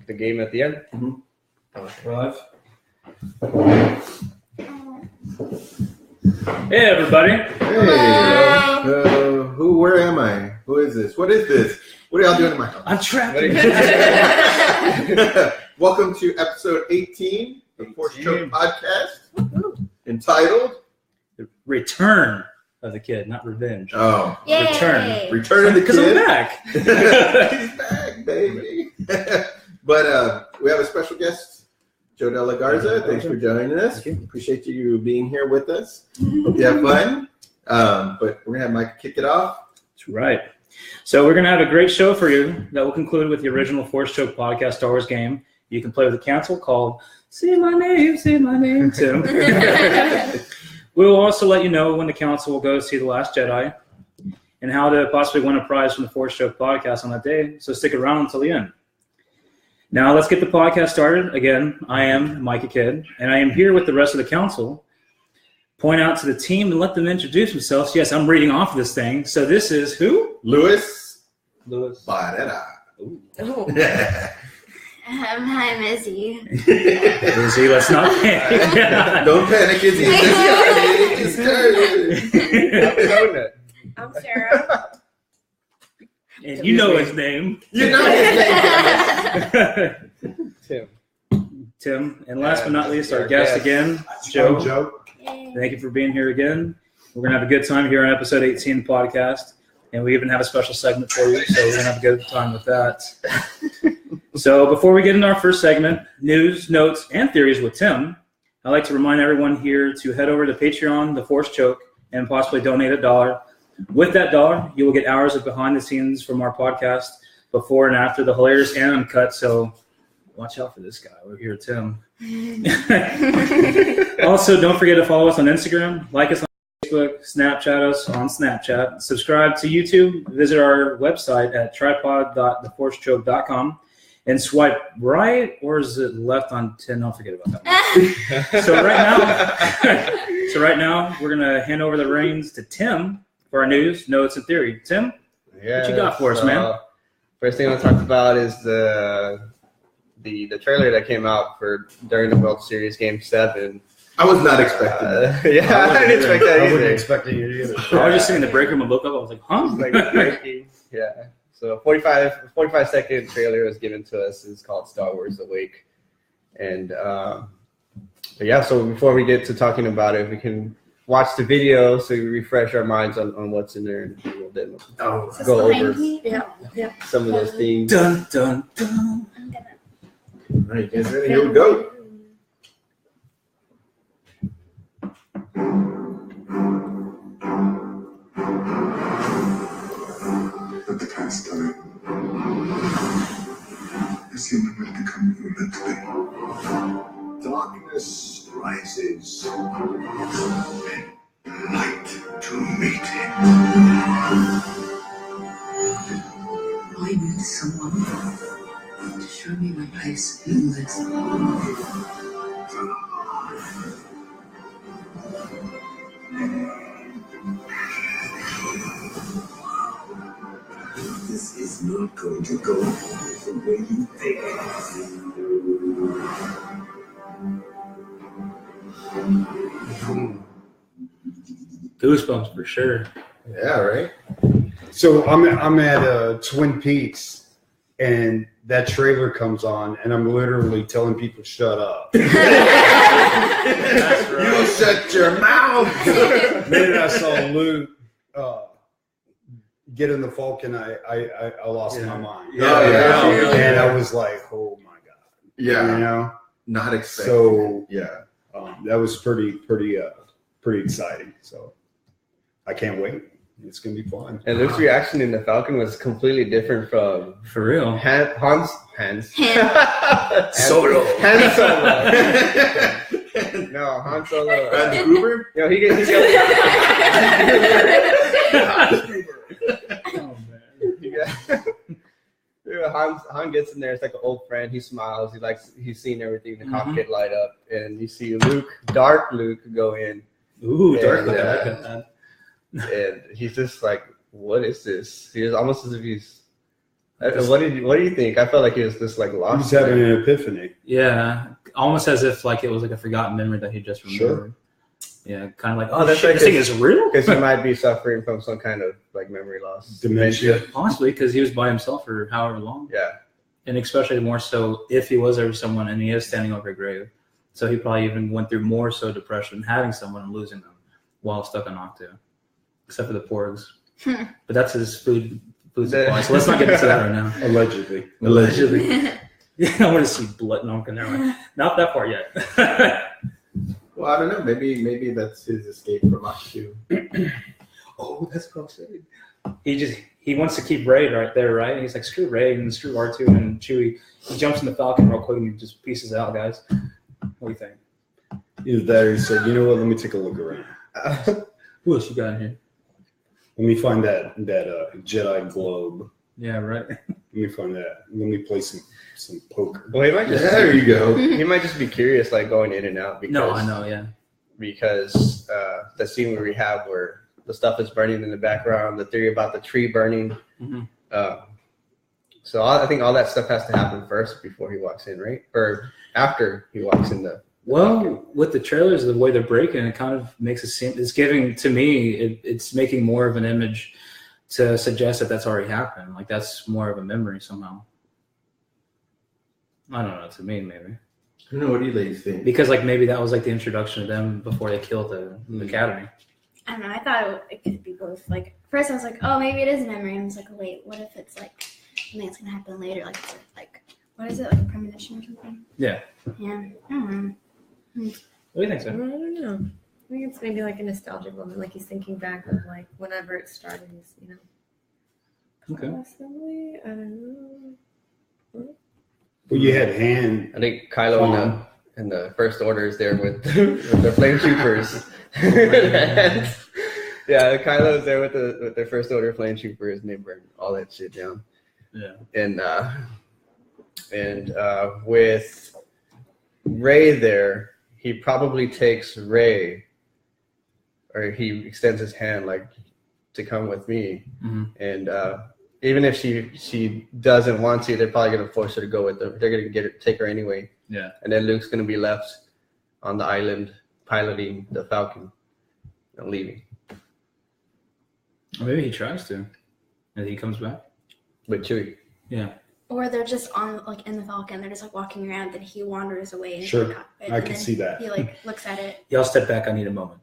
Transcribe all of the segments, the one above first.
the game at the end. Live. Hey, everybody. Hey. Where am I? Who is this? What is this? What are y'all doing in my house? I'm trapped. Welcome to episode 18 of the Force Choke Podcast, entitled Return of the Kid, not Revenge. Oh, Yay. Return of the Kid. Because I'm back. He's back, baby. But we have a special guest, Joe DeLaGarza. Thanks for joining us. Appreciate you being here with us. Hope you have fun. But we're going to have Mike kick it off. That's right. So we're going to have a great show for you that will conclude with the original Force Choke Podcast Star Wars game. You can play with a council called Say My Name, Tim. We will also let you know when the council will go see The Last Jedi and how to possibly win a prize from the Force Choke Podcast on that day. So stick around until the end. Now let's get the podcast started. Again, I am Micah Kidd, and I am here with the rest of the council. Point out to the team and let them introduce themselves. Yes, I'm reading off this thing. So this is who? Louis Barrera. Hi, Missy. Izzy, let's not panic. Don't panic, Izzy. Just started. I'm Sarah. And you know his name. You know his name. Tim. And last but not least, our guest again, Joe. Joe. Thank you for being here again. We're going to have a good time here on episode 18 of the podcast. And we even have a special segment for you, so we're going to have a good time with that. So before we get into our first segment, news, notes, and theories with Tim, I'd like to remind everyone here to head over to Patreon, The Force Choke, and possibly donate $1. With that $1, you will get hours of behind the scenes from our podcast before and after, the hilarious and uncut. So watch out for this guy over here, Tim. Also, don't forget to follow us on Instagram, like us on Facebook, Snapchat us on Snapchat, subscribe to YouTube, visit our website at tripod.theforcechoke.com, and swipe right, or is it left on 10? Don't forget about that. So right now, we're going to hand over the reins to Tim for our news, notes, and theory. Tim, what you got for us, man? First thing I want to talk about is the trailer that came out for during the World Series Game 7. I was not expecting that. Yeah, I didn't expect that either. I wasn't expecting it either. I was just sitting in the break room and looked up. I was like, huh? Yeah. So 45-second trailer was given to us. It's called Star Wars Awake. And but yeah, so before we get to talking about it, we can watch the video so we refresh our minds on what's in there, and we'll then go over some of those things. Dun, dun, dun. All right, guys ready? Here we go. At the past time, as human will become human today. Darkness rises, and light to meet it. I need someone to show me my place in this. This is not going to go the way you think. Goosebumps for sure. Yeah, right? So I'm at Twin Peaks, and that trailer comes on, and I'm literally telling people, shut up. That's right. You shut your mouth. The minute I saw Luke get in the Falcon, I lost my mind. Yeah. And I was like, oh my God. Yeah. You know? Not expecting. So yeah. That was pretty exciting. So I can't wait. It's gonna be fun. And Luke's reaction in the Falcon was completely different from For real. Han's Solo. Han Solo. No, Han Solo. Randy Gruber? You know, he gets Oh, man. Han gets in there. It's like an old friend. He smiles. He's seen everything. The cockpit light up, and you see Dark Luke, go in. Ooh, Dark And, Luke. And he's just like, "What is this?" He's almost as if he's What do you think? I felt like he was just like He lost. was having an epiphany. Yeah, almost as if like it was like a forgotten memory that he just remembered. Yeah, kind of like, oh, That's shit, like this thing is real. Because he might be suffering from some kind of like memory loss, Dementia. Possibly because he was by himself for however long. Yeah, And especially more so if he was ever someone and he is standing over a grave. So he probably even went through more so depression having someone and losing them while stuck on Octo. Except for the porgs. But that's his food supply. So let's not get into that right now. Allegedly. Yeah, I want to see blood. No, never mind. Not that far yet. Well, I don't know. Maybe that's his escape from Octo. Oh, that's what I'm saying. He wants to keep Raid right there, right? And he's like, screw Raid and screw R2 and Chewie. He jumps in the Falcon real quick and he just pieces out, guys. What do you think? Either that or he said, you know what, let me take a look around. Who else you got in here? Let me find that Jedi globe. Yeah, right. Let me find that. Let me play some poker. well, he might just There you go. he might just be curious, like going in and out. Because, No, I know, yeah. Because the scene where we have where the stuff is burning in the background, the theory about the tree burning. Mm-hmm. So I think all that stuff has to happen first before he walks in, right? Or after he walks in the. Well, with the trailers, the way they're breaking, it kind of makes it seem, it's giving, to me, it's making more of an image to suggest that that's already happened. Like that's more of a memory somehow. I don't know, to me, maybe. I don't know, what do you ladies think? Because like maybe that was like the introduction to them before they killed the academy. I don't know. I thought it could be both. Like first, I was like, oh, maybe it is a memory. I was like, wait, what if it's like something that's gonna happen later? Like, it's like what is it? Like a premonition or something? Yeah. Yeah. I don't know. What do you think, I Sam? don't know. I think it's maybe like a nostalgic moment, like he's thinking back of like whenever it started. You know. Okay. Possibly. I don't know. Well, you had Han. I think Kylo in the First Order is there with the flame troopers. Yeah, Kylo's there with the First Order flame troopers, and they burn all that shit down. Yeah. And with Rey there, he probably takes Rey, or he extends his hand like to come with me. Mm-hmm. And even if she doesn't want to, they're probably gonna force her to go with them. They're gonna take her anyway. Yeah. And then Luke's gonna be left on the island piloting the Falcon and leaving. Or maybe he tries to, and he comes back. With Chewie. Yeah. Or they're just on like in the Falcon. They're just like walking around, and he wanders away. Into Sure. the cockpit, I and can then see that. He like looks at it. Y'all step back. I need a moment.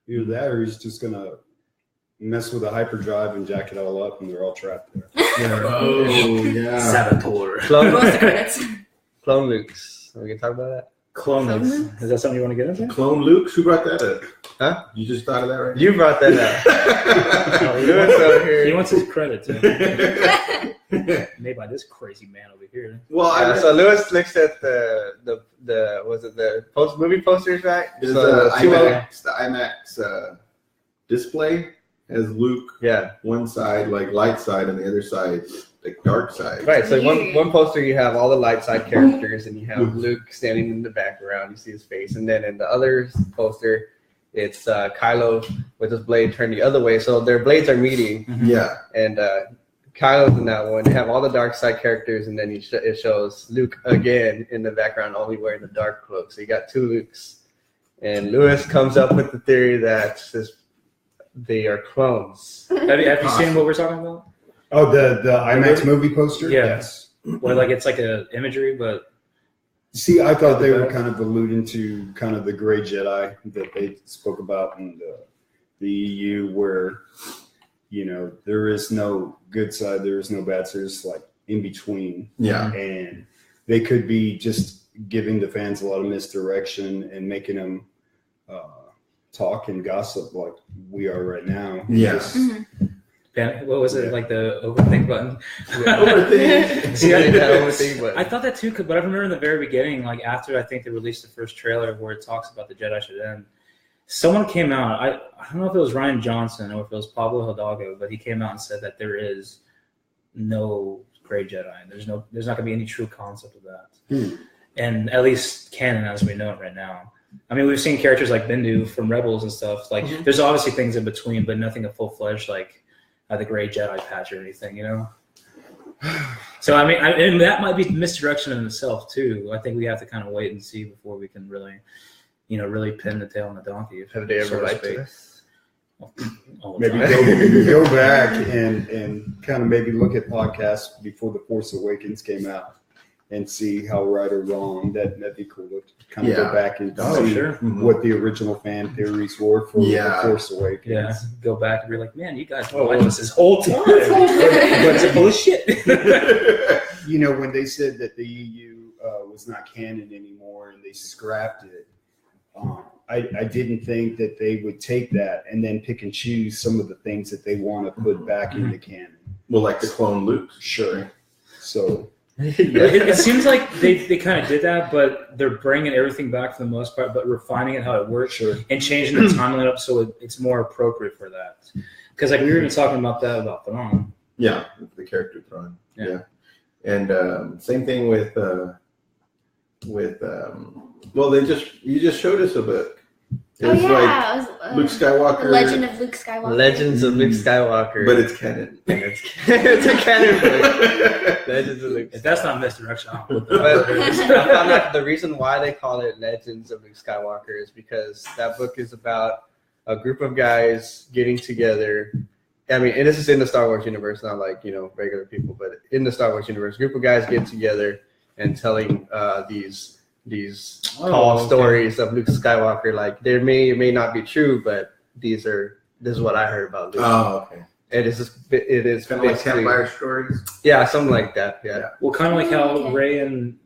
Either that or he's just going to mess with a hyperdrive and jack it all up, and they're all trapped there. Oh, yeah. Saboteur. Clone, Most of credits. Clone Lukes. Are we gonna talk about that? Clone Clone Lukes. Lukes? Is that something you want to get into? Clone Luke? Who brought that up? Huh? You just thought of that right You brought that up. now? Lewis over here. He wants his credit too. Made by this crazy man over here. Well, So Lewis looks at the was it the movie posters, right? There's So the two of- IMAX display has Luke yeah. one side like light side and the other side like dark side. Right. So one poster you have all the light side characters, and you have Luke standing in the background. You see his face, and then in the other poster, it's Kylo with his blade turned the other way. So their blades are meeting, Yeah. and Kylo's in that one. They have all the dark side characters, and then it shows Luke again in the background, only wearing the dark cloak. So you got two Lukes, and Lewis comes up with the theory that they are clones. Have you seen what we're talking about? Oh, the IMAX movie poster? Yeah. Yes. Where like it's like a imagery, but See, I thought they were kind of alluding to kind of the gray Jedi that they spoke about in the EU, where, you know, there is no good side, there is no bad side, there's like in between. Yeah. And they could be just giving the fans a lot of misdirection and making them talk and gossip like we are right now. Yeah. Just- what was it, like the overthink button? See, I thought that too, but I remember in the very beginning, like after I think they released the first trailer where it talks about the Jedi should end, someone came out, I don't know if it was Ryan Johnson or if it was Pablo Hidalgo, but he came out and said that there is no gray Jedi. There's not going to be any true concept of that. And at least canon as we know it right now. I mean, we've seen characters like Bendu from Rebels and stuff. Like, there's obviously things in between, but nothing a full-fledged, like, the Gray Jedi patch or anything, you know. So I mean, and that might be misdirection in itself too. I think we have to kind of wait and see before we can really, really pin the tail on the donkey. Have they so ever to liked speak. us? All the Maybe time. go back and kind of maybe look at podcasts before The Force Awakens came out and see how right or wrong that'd be cool to kind of go back and see sure. what the original fan theories were for The Force Awakens. Yeah, go back and be like, man, you guys watched us this whole time. But it's full of shit. You know, when they said that the EU was not canon anymore and they scrapped it, I didn't think that they would take that and then pick and choose some of the things that they want to put back into canon. Well, like the clone Luke. Sure. So it seems like they kind of did that, but they're bringing everything back for the most part, but refining it how it works and changing the timeline up so it's more appropriate for that. Because like we were even talking about that about Thrawn. Yeah, the character Thrawn. Yeah. And same thing with well, you just showed us a book. It's like Luke Skywalker. The Legend of Luke Skywalker. Legends of Luke Skywalker. But it's canon. It's a canon book. Legends of Luke. If that's not misdirection, I don't know. But I found out the reason why they call it Legends of Luke Skywalker is because that book is about a group of guys getting together. I mean, and this is in the Star Wars universe, not like, regular people, but in the Star Wars universe, a group of guys get together and telling these tall stories of Luke Skywalker. Like, they may or may not be true, but this is what I heard about Luke. Oh, okay. It is kind of like campfire stories. Yeah, something like that. Yeah. Well, kind of like how Rey and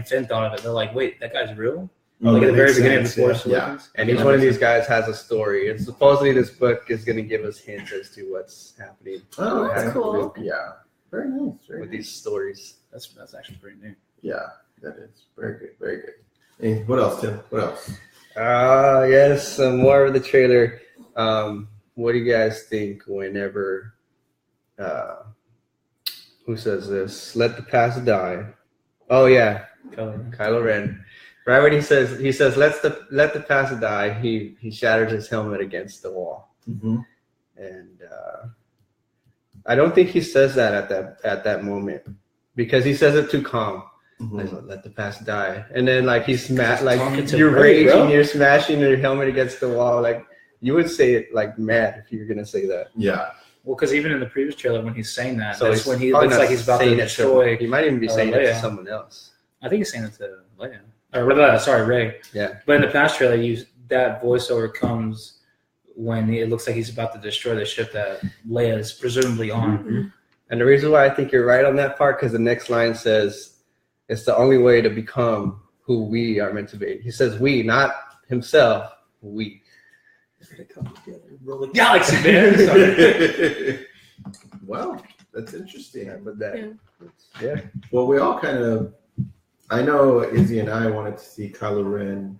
Finn thought of it. They're like, wait, that guy's real? Oh, Like at the that very makes beginning of sense, the Force yeah. Awakens. And each one of these guys has a story. And supposedly this book is going to give us hints as to what's happening. Oh, that's cool. Yeah. Very nice. With these stories. That's actually pretty neat. Yeah, that is very good. Very good. Hey, what else, Tim? What else? Yes, some more of the trailer. What do you guys think whenever who says this? Let the past die. Oh yeah, Kylo Ren. Right when he says let the past die, he shattered his helmet against the wall. Mm-hmm. And I don't think he says that at that moment, because he says it too calm. Mm-hmm. Like, let the past die, and then like he's like you're raging, you're smashing your helmet against the wall. Like, you would say it like mad if you were gonna say that. Yeah. Well, because even in the previous trailer when he's saying that, So that's when he looks like he's about to destroy. He might even be saying it Leia. to someone else. I think he's saying it to Leia. Or Rey. Yeah. But in the past trailer, that voiceover comes when it looks like he's about to destroy the ship that Leia is presumably on. Mm-hmm. And the reason why I think you're right on that part, because the next line says, "It's the only way to become who we are meant to be." He says we, not himself, we. Roll the galaxy, man. Well, that's interesting. Yeah, but that, Yeah. Well, we all kind of, I know Izzy and I wanted to see Kylo Ren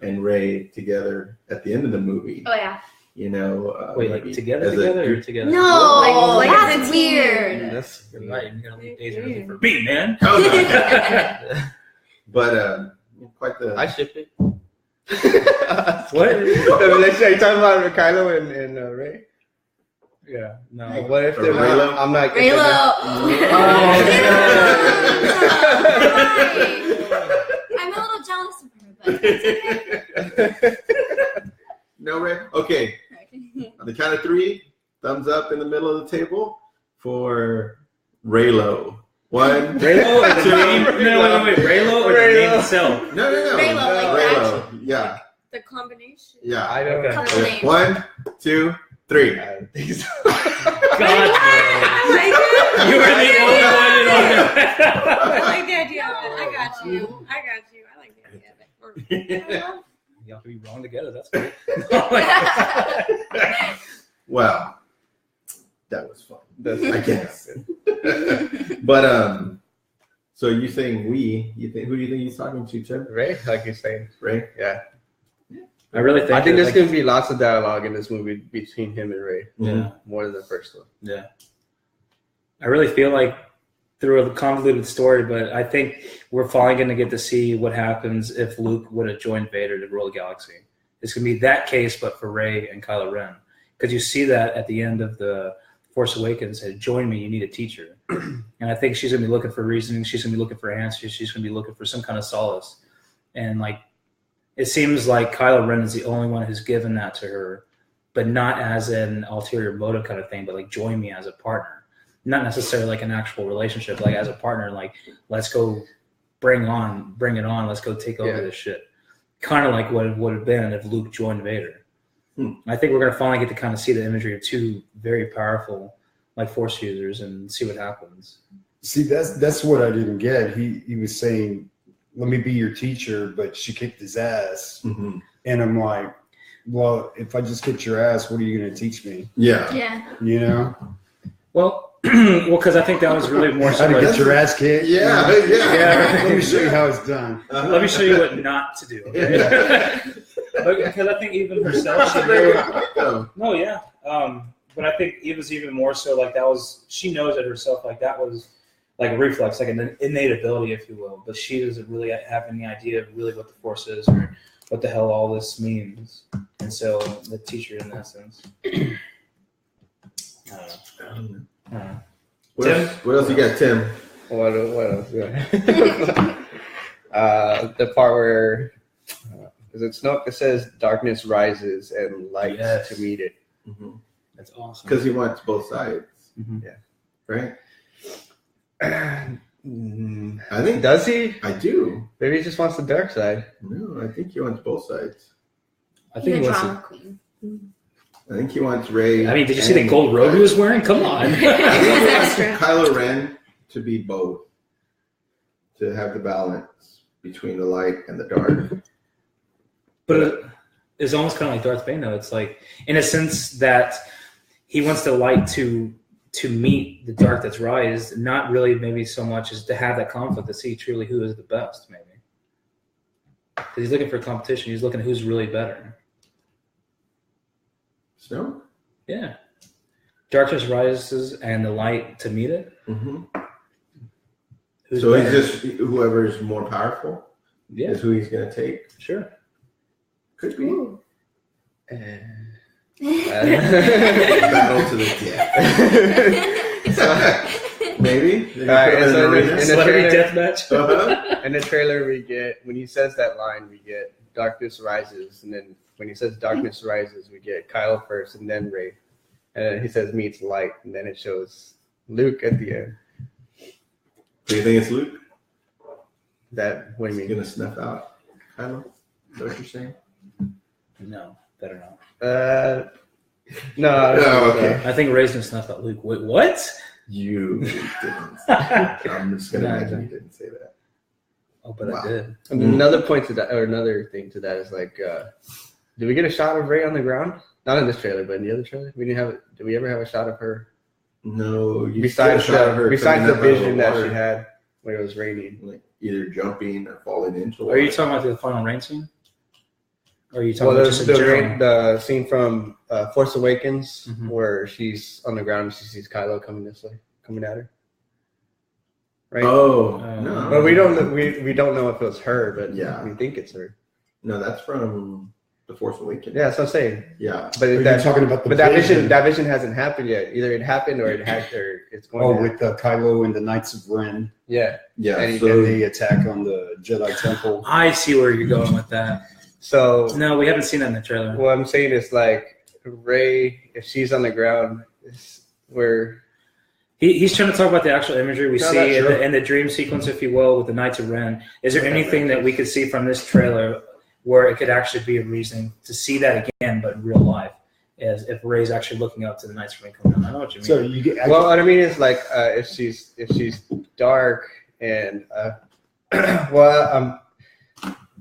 and Rey together at the end of the movie. Oh yeah. Wait, like maybe together as a or group. together? No, Like that's a weird. That's You're right. You're gonna leave Daisy Ridley for me, man. Oh, no. But quite the. I ship it. What? Are you talking about Kylo and Rey? Yeah. No. Like, what if Or they're Reylo? not? I'm not. Reylo. Oh, I'm a little jealous of her, but that's okay. No, Rey? Okay. On the count of 3, thumbs up in the middle of the table for Reylo. 1, Reylo or the 2, name? No, wait. Reylo or the name itself? No. Reylo, like Reylo. Yeah. The combination. Yeah. I don't. Okay. Couple names. 1, 2, 3. I don't think so. God, I like it. you were the only one on there. I like the idea of it. I got you. I like the idea of it. Y'all can be wrong together. That's cool. Oh my God. Well, that was fun. I guess. That's But so you saying we? Who do you think he's talking to, Tim? Rey, like you're saying. Rey? Yeah. I really think. I think that, there's going to be lots of dialogue in this movie between him and Rey. Yeah. More than the first one. Yeah. I really feel like through a convoluted story, but I think we're finally going to get to see what happens if Luke would have joined Vader to rule the galaxy. It's going to be that case, but for Rey and Kylo Ren. because you see that at the end of the Force Awakens. Said, "Join me. You need a teacher." And I think she's gonna be looking for reasoning. She's gonna be looking for answers. She's gonna be looking for some kind of solace. And like, it seems like Kylo Ren is the only one who's given that to her, but not as an ulterior motive kind of thing, but like, join me as a partner, not necessarily like an actual relationship, like as a partner, like, let's go bring it on. Let's go take over this shit. Kind of like what it would have been if Luke joined Vader. I think we're going to finally get to kind of see the imagery of two very powerful like Force users and see what happens. See, that's what I didn't get. He was saying, let me be your teacher, but she kicked his ass. Mm-hmm. And I'm like, well, if I just kicked your ass, what are you going to teach me? Yeah. Yeah. You know? Well, because I think that was really more so How to like, get your ass kicked? Yeah. Let me show you how it's done. let me show you what not to do. Okay? Because I think even herself, she no, yeah. But I think it was even more so like that was, she knows it herself, like that was like a reflex, like an innate ability, if you will. But she doesn't really have any idea of really what the Force is or what the hell all this means. And so the teacher, in that sense. What else you got, Tim? What else? The part where is it Snoke that says darkness rises and light to meet it. Mm-hmm. That's awesome. Because he wants both sides. Mm-hmm. Yeah. Right? I think, does he? I do. Maybe he just wants the dark side. No, I think he wants both sides. I think he wants drama queen. I think he wants Rey. I mean, did you see the gold robe he was wearing? Come on. I think he wants Kylo Ren to be both. To have the balance between the light and the dark. But it's almost kind of like Darth Vader. It's like, in a sense that he wants the light to meet the dark that's rise, not really maybe so much as to have that conflict to see truly who is the best, maybe. Because he's looking for competition. He's looking at who's really better. Snoke? Yeah. Darkness rises and the light to meet it. Mm-hmm. Who's So better? he's just whoever is more powerful is who he's going to take? Sure. Could be. Battle to the death. Maybe. Celebrity deathmatch. In the trailer, we get, when he says that line, we get darkness rises, and then when he says darkness rises, we get Kyle first, and then Rey, and then he says meets light, and then it shows Luke at the end. Do you think it's Luke? What do you mean? He's gonna snuff out Kylo? Is that what you're saying? No, better not. No. Okay. I think Rey's gonna snuff out Luke. Wait, what? You didn't. I'm just gonna imagine you didn't say that. Oh, but Wow. I did. And another point to that, or another thing to that is like, did we get a shot of Rey on the ground? Not in this trailer, but in the other trailer, we didn't have it. Did we ever have a shot of her? No. You Besides shot of her besides coming the up out of vision the that water, she had when it was raining. like either jumping or falling into. Are you talking about the final rain scene? Or are you talking Well, about there's just in general? the scene from Force Awakens Mhm. where she's on the ground and she sees Kylo coming this way, coming at her. Right. Oh Oh. no! But we don't know if it was her, but Yeah. we think it's her. No, that's from The Force Awakens. Yeah, that's what I'm saying. Yeah. But Are you that, talking about the but that vision? vision hasn't happened yet. Either it happened or it had, or it's going. Oh, to with Kylo and the Knights of Ren yeah. Yeah. And and So the attack on the Jedi Temple. I see where you're going with that. So No, we haven't seen that in the trailer. what I'm saying is like Rey, if she's on the ground, is where He's trying to talk about the actual imagery we No, see that's in true. the dream sequence, if you will, with the Knights of Ren. Is there anything that we could see from this trailer where it could actually be a reason to see that again, but in real life, as if Rey's actually looking up to the Knights of Ren coming down? I know what you mean. So you get well, what I mean is like if she's dark and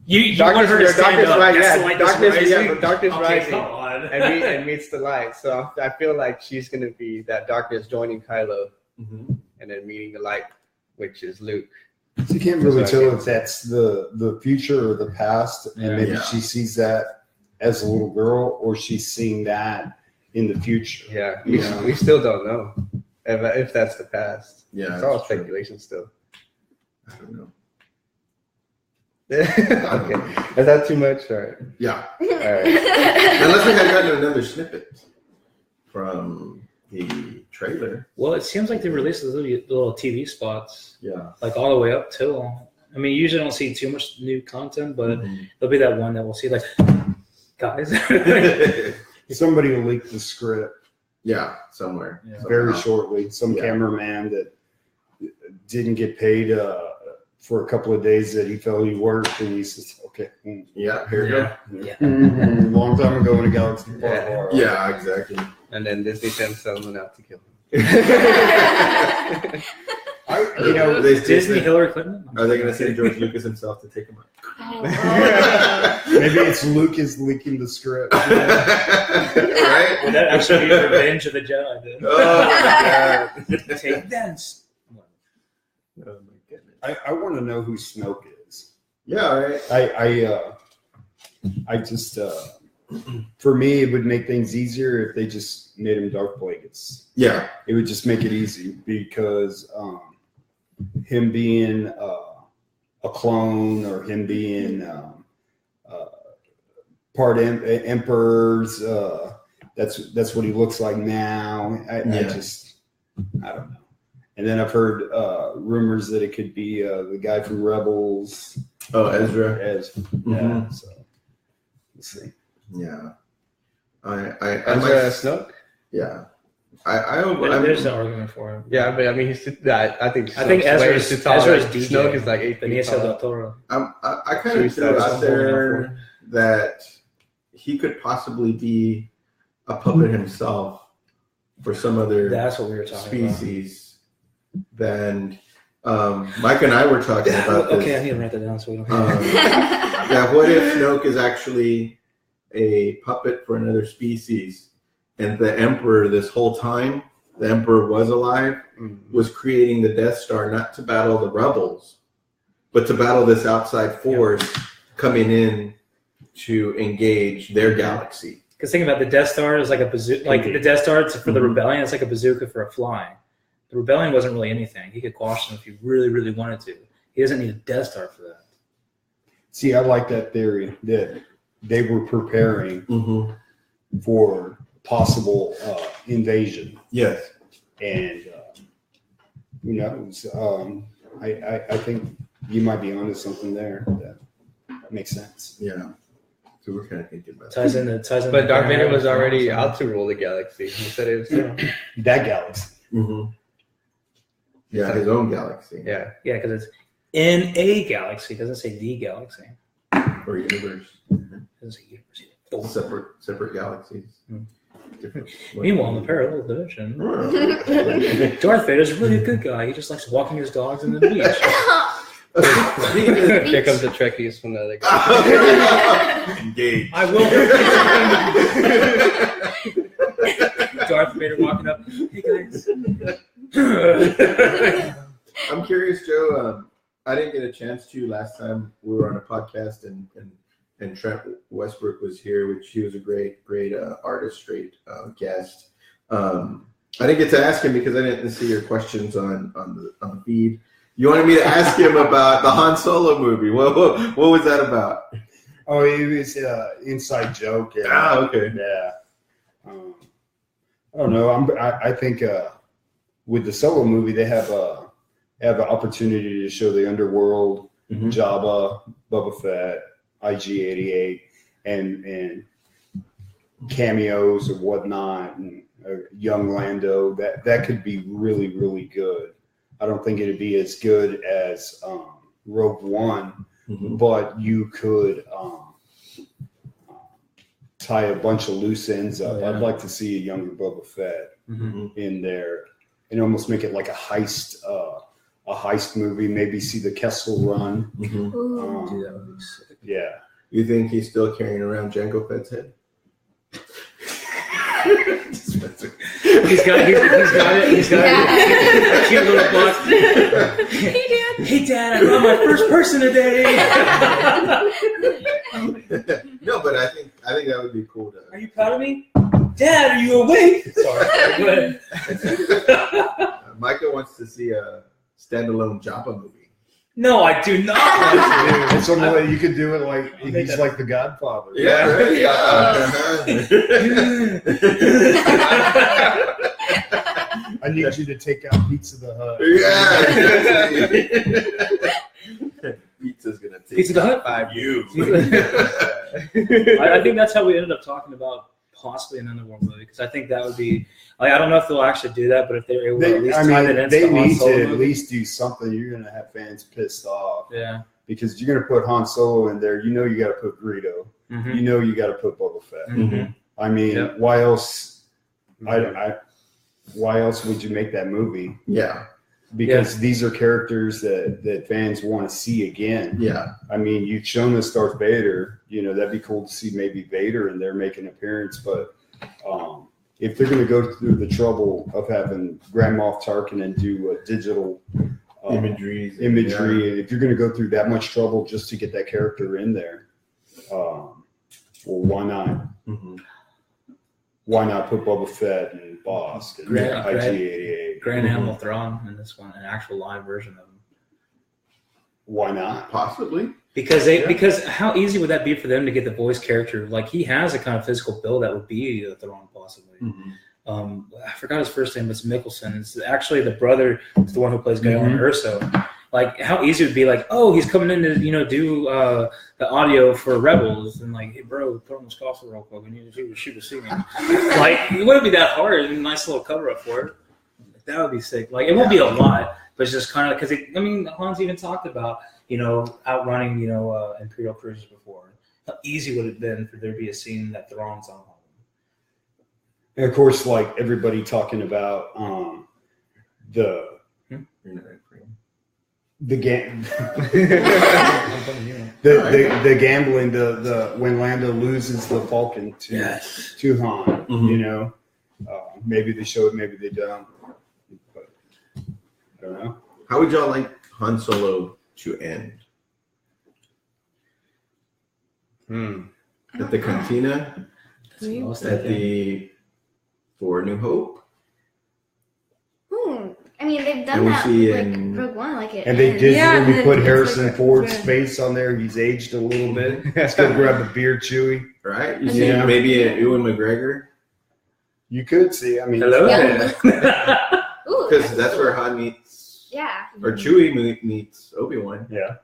you want her to stand up. right, That's yeah, the light that's darkness, rising? yeah, darkness Okay, rising. come on. and meets the light. So I feel like she's gonna be that darkness joining Kylo Mhm. and then meeting the light, which is Luke. you can't really That's what I tell mean. if that's the future or the past, and maybe Yeah. she sees that as a little girl, or she's seeing that in the future. Yeah, Yeah. we still don't know if that's the past. Yeah. It's all that's true. speculation still. I don't know. Okay, is that too much? All right. Yeah. All right. Unless we had gotten another snippet. from the trailer. Well, it seems like they released those little TV spots, Yeah. like all the way up till. I mean, you usually don't see too much new content, but there'll be that one that we'll see, like, guys. Somebody leaked the script Yeah, somewhere. Yeah. very Somehow. shortly. Some Yeah. cameraman that didn't get paid for a couple of days that he felt he worked, and he says, "Okay, Yeah, here we go. long time ago in a galaxy far, Yeah. far. Yeah, exactly. And then Disney sends someone out to kill him. Disney Hillary Clinton. Are they going to send George Lucas himself to take him out? Maybe it's Lucas leaking the script. Right? Would that actually be Revenge of the Jedi? Then? Oh my god. Take that. Oh my goodness. I want to know who Snoke is. Yeah, right. I just for me, it would make things easier if they just made him Darth Plagueis. Yeah. It would just make it easy because him being a clone or him being part emperors, that's what he looks like now. I don't know. And then I've heard rumors that it could be the guy from Rebels. Oh, Ezra. Yeah, so we'll see. Yeah. Ezra Snoke? Yeah. There's an argument for him. Yeah, but I mean, I think Ezra's DJ. Snoke is like 8 feet Benicio tall. del Toro. I kind of threw out there that he could possibly be a puppet himself for some other That's what we were talking species. Then Mike and I were talking about this. Okay, I need to write that down so we don't. Yeah, what if Snoke is actually a puppet for another species, and the Emperor this whole time, the Emperor was alive, was creating the Death Star not to battle the rebels, but to battle this outside force coming in to engage their galaxy. Because think about it, the Death Star is like a bazooka. Like the Death Star for the rebellion, it's like a bazooka for a fly. The rebellion wasn't really anything. He could quash them if he really, really wanted to. He doesn't need a Death Star for that. See, I like that theory that they were preparing for possible invasion. Yes. And who knows? I think you might be onto something there. That makes sense. Yeah. So we're kind of thinking about Ties in. But Darth Vader was already out to rule the galaxy. He said it was that galaxy. Yeah, his own galaxy. Yeah. Yeah, because it's in a galaxy. It doesn't say the galaxy. Or universe. It doesn't say universe. Separate galaxies. Different. Meanwhile, in the parallel dimension, Darth Vader's really a good guy. He just likes walking his dogs in the beach. Here comes the Trekkies from the other guy. Engage. I will. Darth Vader walking up. Hey guys. I'm curious, Joe. I didn't get a chance to last time we were on a podcast, and Trent Westbrook was here, which he was a great artist, great guest. I didn't get to ask him because I didn't see your questions on the feed. You wanted me to ask him about the Han Solo movie. What was that about? Oh, it was inside joke. Yeah. Ah, okay. Yeah. I don't know. I think with the Solo movie, they have an opportunity to show the underworld, Jabba, Boba Fett, IG-88, and cameos or whatnot, and young Lando. That could be really, really good. I don't think it'd be as good as Rogue One, but you could tie a bunch of loose ends up. I'd like to see a younger Boba Fett in there and almost make it like a heist movie. Maybe see the Kessel Run. Yeah. You think he's still carrying around Jango Fett's head? He's got it. A cute little box. Hey, Dad, I brought my first person today. No, but I think that would be cool. Are you proud of me? Dad, are you awake? Sorry. Go ahead. Micah wants to see a standalone Jabba movie. No, I do not want to. It's some way you could do it like he's like the Godfather. Yeah, right. I need you to take out Pizza the Hut. Yeah. Pizza's gonna take Pizza the Hut? 5 you. I think that's how we ended up talking about possibly an Underworld movie, because I think that would be like, I don't know if they'll actually do that, but if they're able to at least tie that into they the Han need Solo to at movie. least do something. You're gonna have fans pissed off. Yeah. Because you're gonna put Han Solo in there. You know you got to put Greedo. Mm-hmm. You know you got to put Boba Fett. Mm-hmm. I mean, Yep. why else? Why else would you make that movie? Yeah. Because these are characters that fans want to see again. Yeah. I mean, you've shown us Darth Vader. You know, that'd be cool to see maybe Vader in there make an appearance. But if they're going to go through the trouble of having Grand Moff Tarkin do a digital Imagery, and if you're going to go through that much trouble just to get that character in there, well, why not? Mm-hmm. Why not put Boba Fett and Bosk and IG-88? Grand Admiral Thrawn in this one, an actual live version of him. Why not? Possibly. Because how easy would that be for them to get the voice character? Like, he has a kind of physical build that would be a Thrawn, possibly. Mm-hmm. I forgot his first name. It's Mikkelsen. It's actually the brother. It's the one who plays Galen Erso. Like, how easy it would be like, oh, he's coming in to do the audio for Rebels, and like, hey bro, put on the scoffer real quick. We need to shoot a scene. Like, it wouldn't be that hard. A nice little cover up for it. That would be sick. Like, it won't be a lot, but it's just kind of because Hans even talked about outrunning Imperial cruisers before. How easy would it have been for there to be a scene that Thrawn's on? And of course, like everybody talking about the gambling, the when Lando loses the Falcon to Han, Mm-hmm. Maybe they show it, maybe they don't. But I don't know. How would y'all like Han Solo to end? At the cantina? At the For New Hope? I mean, they've done And we that see like in- Rogue One, like it. And they ends. did Yeah, when we and put it's Harrison like- Ford's yeah. face on there. He's aged a little bit. Let's go grab a beer, Chewie. Right? You And see then- maybe an Ewan McGregor? You could see. I mean, Hello. Yeah. Ooh, Because that's where Han meets, yeah. or Chewie meets Obi-Wan. Yeah.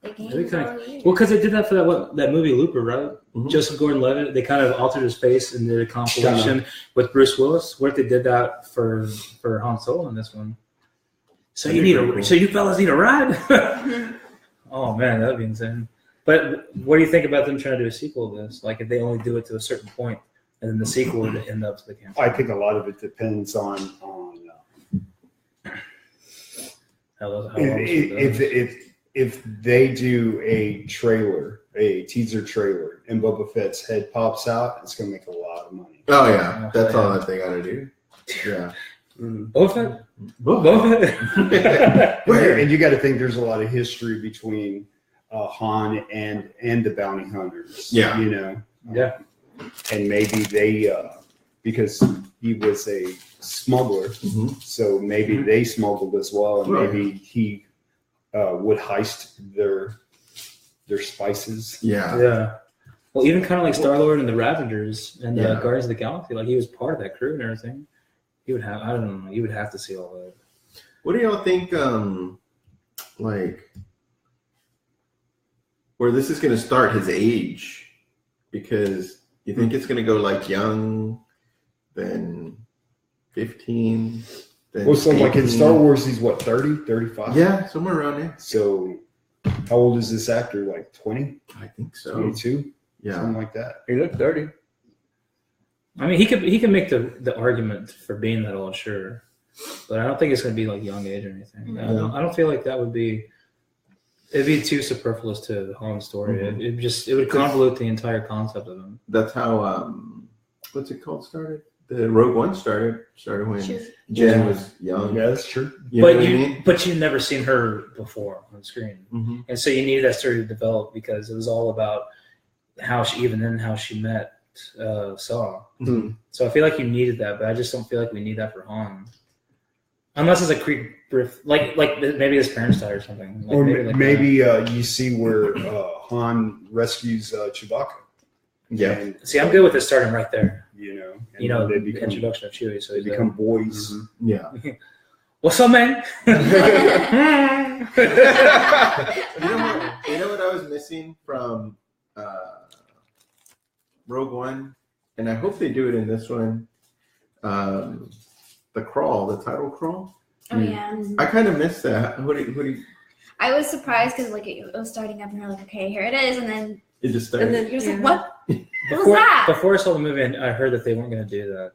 They can They kinda- follow you. Well, because they did that for that movie Looper, right? Mhm. Joseph Gordon-Levitt. They kind of altered his face and did a compilation with Bruce Willis. What if they did that for Han Solo in this one? So you fellas need a ride? Oh man, that would be insane. But what do you think about them trying to do a sequel of this? Like, if they only do it to a certain point, and then the sequel would end up to the camp. I think a lot of it depends on How long is it? if they do a teaser trailer, and Boba Fett's head pops out, it's going to make a lot of money. Oh, yeah. That's all that they got to do. Yeah. Boba Fett? And you got to think there's a lot of history between Han and the bounty hunters. Yeah. Yeah. And maybe they, because he was a smuggler, Mhm. so maybe they smuggled as well, and Right. maybe he would heist their spices. Yeah. Yeah. Well, even kind of like Star-Lord and the Ravengers and the Yeah. Guardians of the Galaxy, like he was part of that crew and everything. He would have, I don't know, you would have to see all that. What do y'all think, like, where this is going to start his age? Because you think it's going to go like young, then 15, then Well, so like in 18? Star Wars, he's what, 30, 35? Yeah, somewhere around there. So how old is this actor? Like 20, I think so. 22? Yeah. Something like that. He looked 30. I mean, he can make the argument for being that old, sure, but I don't think it's going to be like young age or anything. I don't feel like that would be. It'd be too superfluous to the Holland story. Mhm. It would convolute the entire concept of him. That's how, what's it called started? The Rogue One started when Sure. Jen was young. Yeah, that's true. You know But what I mean? but you've never seen her before on screen, Mhm. and so you needed that story to develop because it was all about how she met Saw. Mhm. So I feel like you needed that, but I just don't feel like we need that for Han. Unless it's a like maybe his parents died or something. Like, Or maybe you see where Han rescues Chewbacca. Yeah. And, see, I'm good with it starting right there. and The they become, introduction of Chewie. So they he's become boys. Yeah. What's up, man? You know what I was missing from Rogue One, and I hope they do it in this one. The crawl, the title crawl. Oh yeah. I kind of missed that. What do you? I was surprised because like it was starting up and you're like, okay, here it is, and then It just started. And then you're just yeah. like, what? What was that? Before I saw the movie, I heard that they weren't going to do that.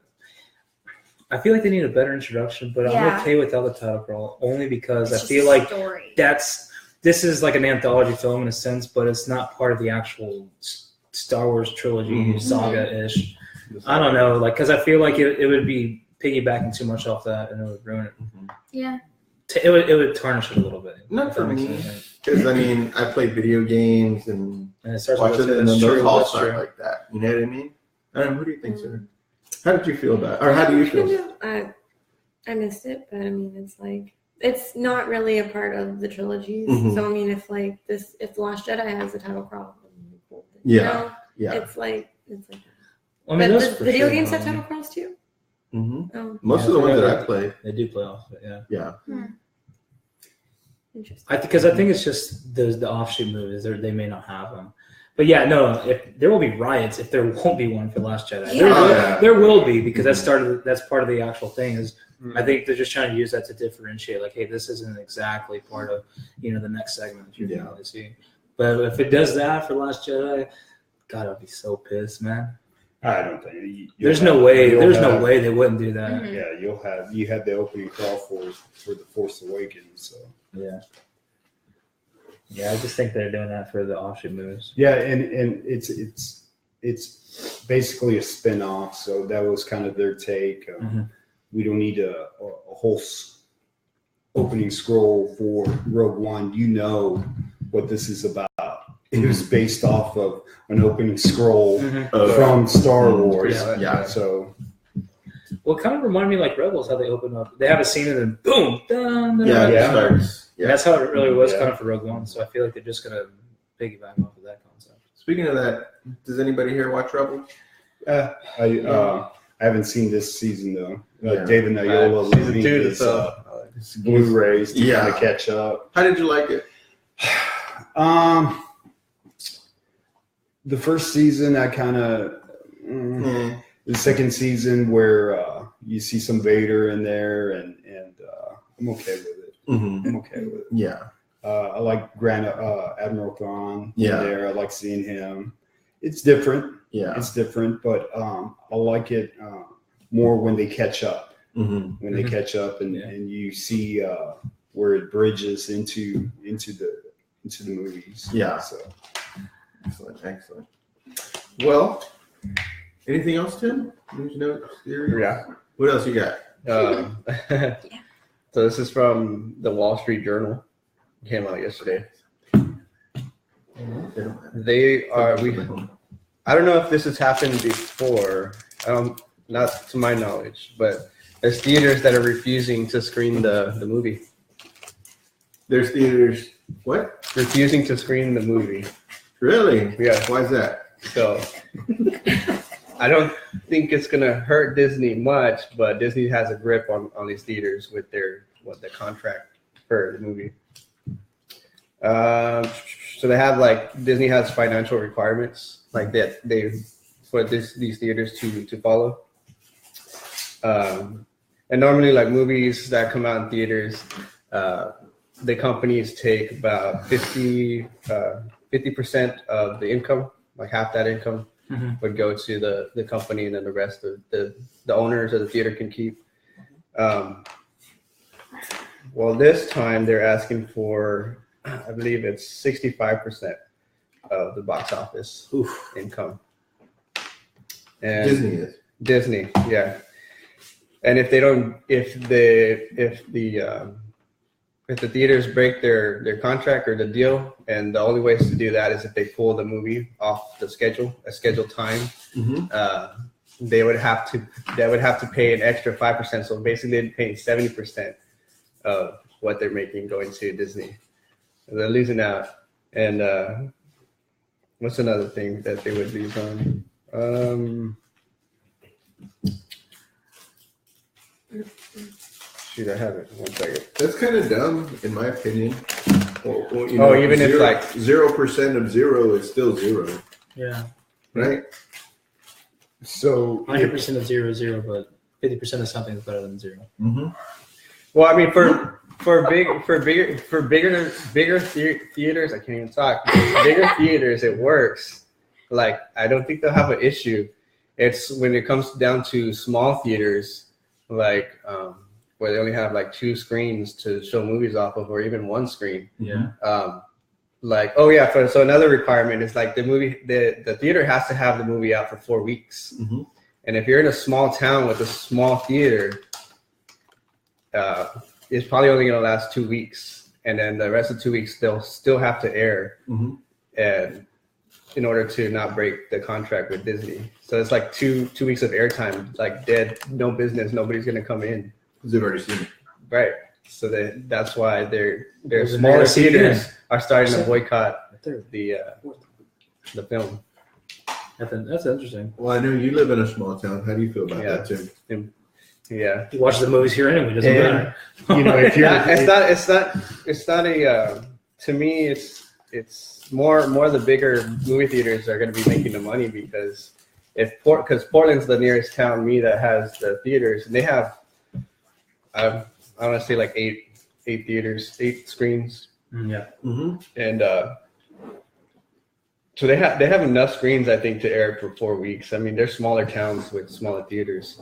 I feel like they need a better introduction, but Yeah. I'm okay without the title crawl only because It's I just feel a like story. this is like an anthology film in a sense, but it's not part of the actual Star Wars trilogy saga-ish. I don't know, like because I feel like it would be piggybacking too much off that, and it would ruin it. Yeah. It would tarnish it a little bit. Not if for that makes me. any sense. Because I mean, I played video games and And it starts watched with it, and then that's those true, all that's start true. like that. You know what I mean? What do you think, sir? How did you feel about it? Or how do you feel? I missed it, but I mean, it's like it's not really a part of the trilogies. Mhm. So I mean, if The Last Jedi has the title crawl, then cool. Yeah. Yeah. It's like that. I mean, But those the for video sure, games have I mean, title crawls too. hmm Oh, Most of the ones that I played. They do play off of it, yeah. Yeah. interesting. Because I think it's just the offshoot movies. They may not have them, but yeah, no. If there will be riots, if there won't be one for Last Jedi, Yeah. there will be because that's part of the actual thing. Is I think they're just trying to use that to differentiate. Like, hey, this isn't exactly part of the next segment you're going to see. But if it does that for Last Jedi, God, I'd be so pissed, man. I don't think There's no way they wouldn't do that. Mhm. Yeah, you had the opening crawl for the Force Awakens, so Yeah, I just think they're doing that for the offshoot movies. yeah, and it's basically a spin-off, so that was kind of their take. Mhm. We don't need a whole opening scroll for Rogue One. You know what this is about. It was based off of an opening scroll from Star Wars. Yeah. So Well, it kind of reminded me like Rebels, how they open up. They have a scene and then boom, dun, dun, Yeah. dun. It Yeah. starts. And that's how it really was Yeah. kind of for Rogue One. So I feel like they're just gonna piggyback off of that concept. Speaking of that, does anybody here watch Rebels? I haven't seen this season though. Yeah. David Nayola Season lending 2 to his, so. his Blu-rays to Yeah. kind of catch up. How did you like it? The first season, I kind of. The second season, where you see some Vader in there, and I'm okay with it. Mm-hmm. I'm okay with it. Yeah. I like Grand Admiral Thrawn Yeah. in there. I like seeing him. It's different. Yeah. It's different, but I like it more when they catch up. Mm-hmm. When they catch up, and you see where it bridges into the movies. Yeah. So. Excellent. Well, anything else, Tim? News notes, theory? Yeah. What else you got? So this is from the Wall Street Journal. It came out yesterday. They are I don't know if this has happened before. Not to my knowledge, but there's theaters that are refusing to screen the movie. There's theaters. What? Refusing to screen the movie. Really? Yeah. Why is that? So I don't think it's gonna hurt Disney much, but Disney has a grip on these theaters with the contract for the movie. So they have Disney has financial requirements like that they for these theaters to follow. And normally movies that come out in theaters, the companies take about 50% of the income, like half that income would go to the company, and then the rest of the owners of the theater can keep. Well, this time they're asking for, I believe it's 65% of the box office income. And Disney is. Disney, yeah. And if the theaters break their contract or the deal, and the only ways to do that is if they pull the movie off the scheduled time, they would have to pay an extra 5%. So basically, they'd pay 70% of what they're making going to Disney. They're losing out. And what's another thing that they would lose on? Shoot, I have it. 1 second. That's kind of dumb, in my opinion. Or, even if like 0% of 0 is still 0, Yeah. right? So 100% of 0 is 0, but 50% of something is better than 0. Mm-hmm. Well, I mean, for bigger theaters, I can't even talk. Bigger theaters, it works. Like, I don't think they'll have an issue. It's when it comes down to small theaters, like where they only have like 2 screens to show movies off of, or even 1 screen. Yeah. So another requirement is like the theater has to have the movie out for 4 weeks. Mm-hmm. And if you're in a small town with a small theater, it's probably only going to last 2 weeks, and then the rest of 2 weeks they'll still have to air, and in order to not break the contract with Disney. So it's like two weeks of airtime, like dead, no business, nobody's going to come in. Because they've already seen it. Right. So that's why their There's smaller another scene theaters are starting to boycott the film. That's interesting. Well, I know you live in a small town. How do you feel about Yeah. that, Tim? Yeah. You watch the movies here anyway. Doesn't matter. you know, if you're It's not a. To me, it's more the bigger movie theaters are going to be making the money, because because Portland's the nearest town that has the theaters, and they have I want to say like eight theaters, 8 screens, Yeah. Mm-hmm. and so they have enough screens, I think, to air for 4 weeks. I mean, they're smaller towns with smaller theaters.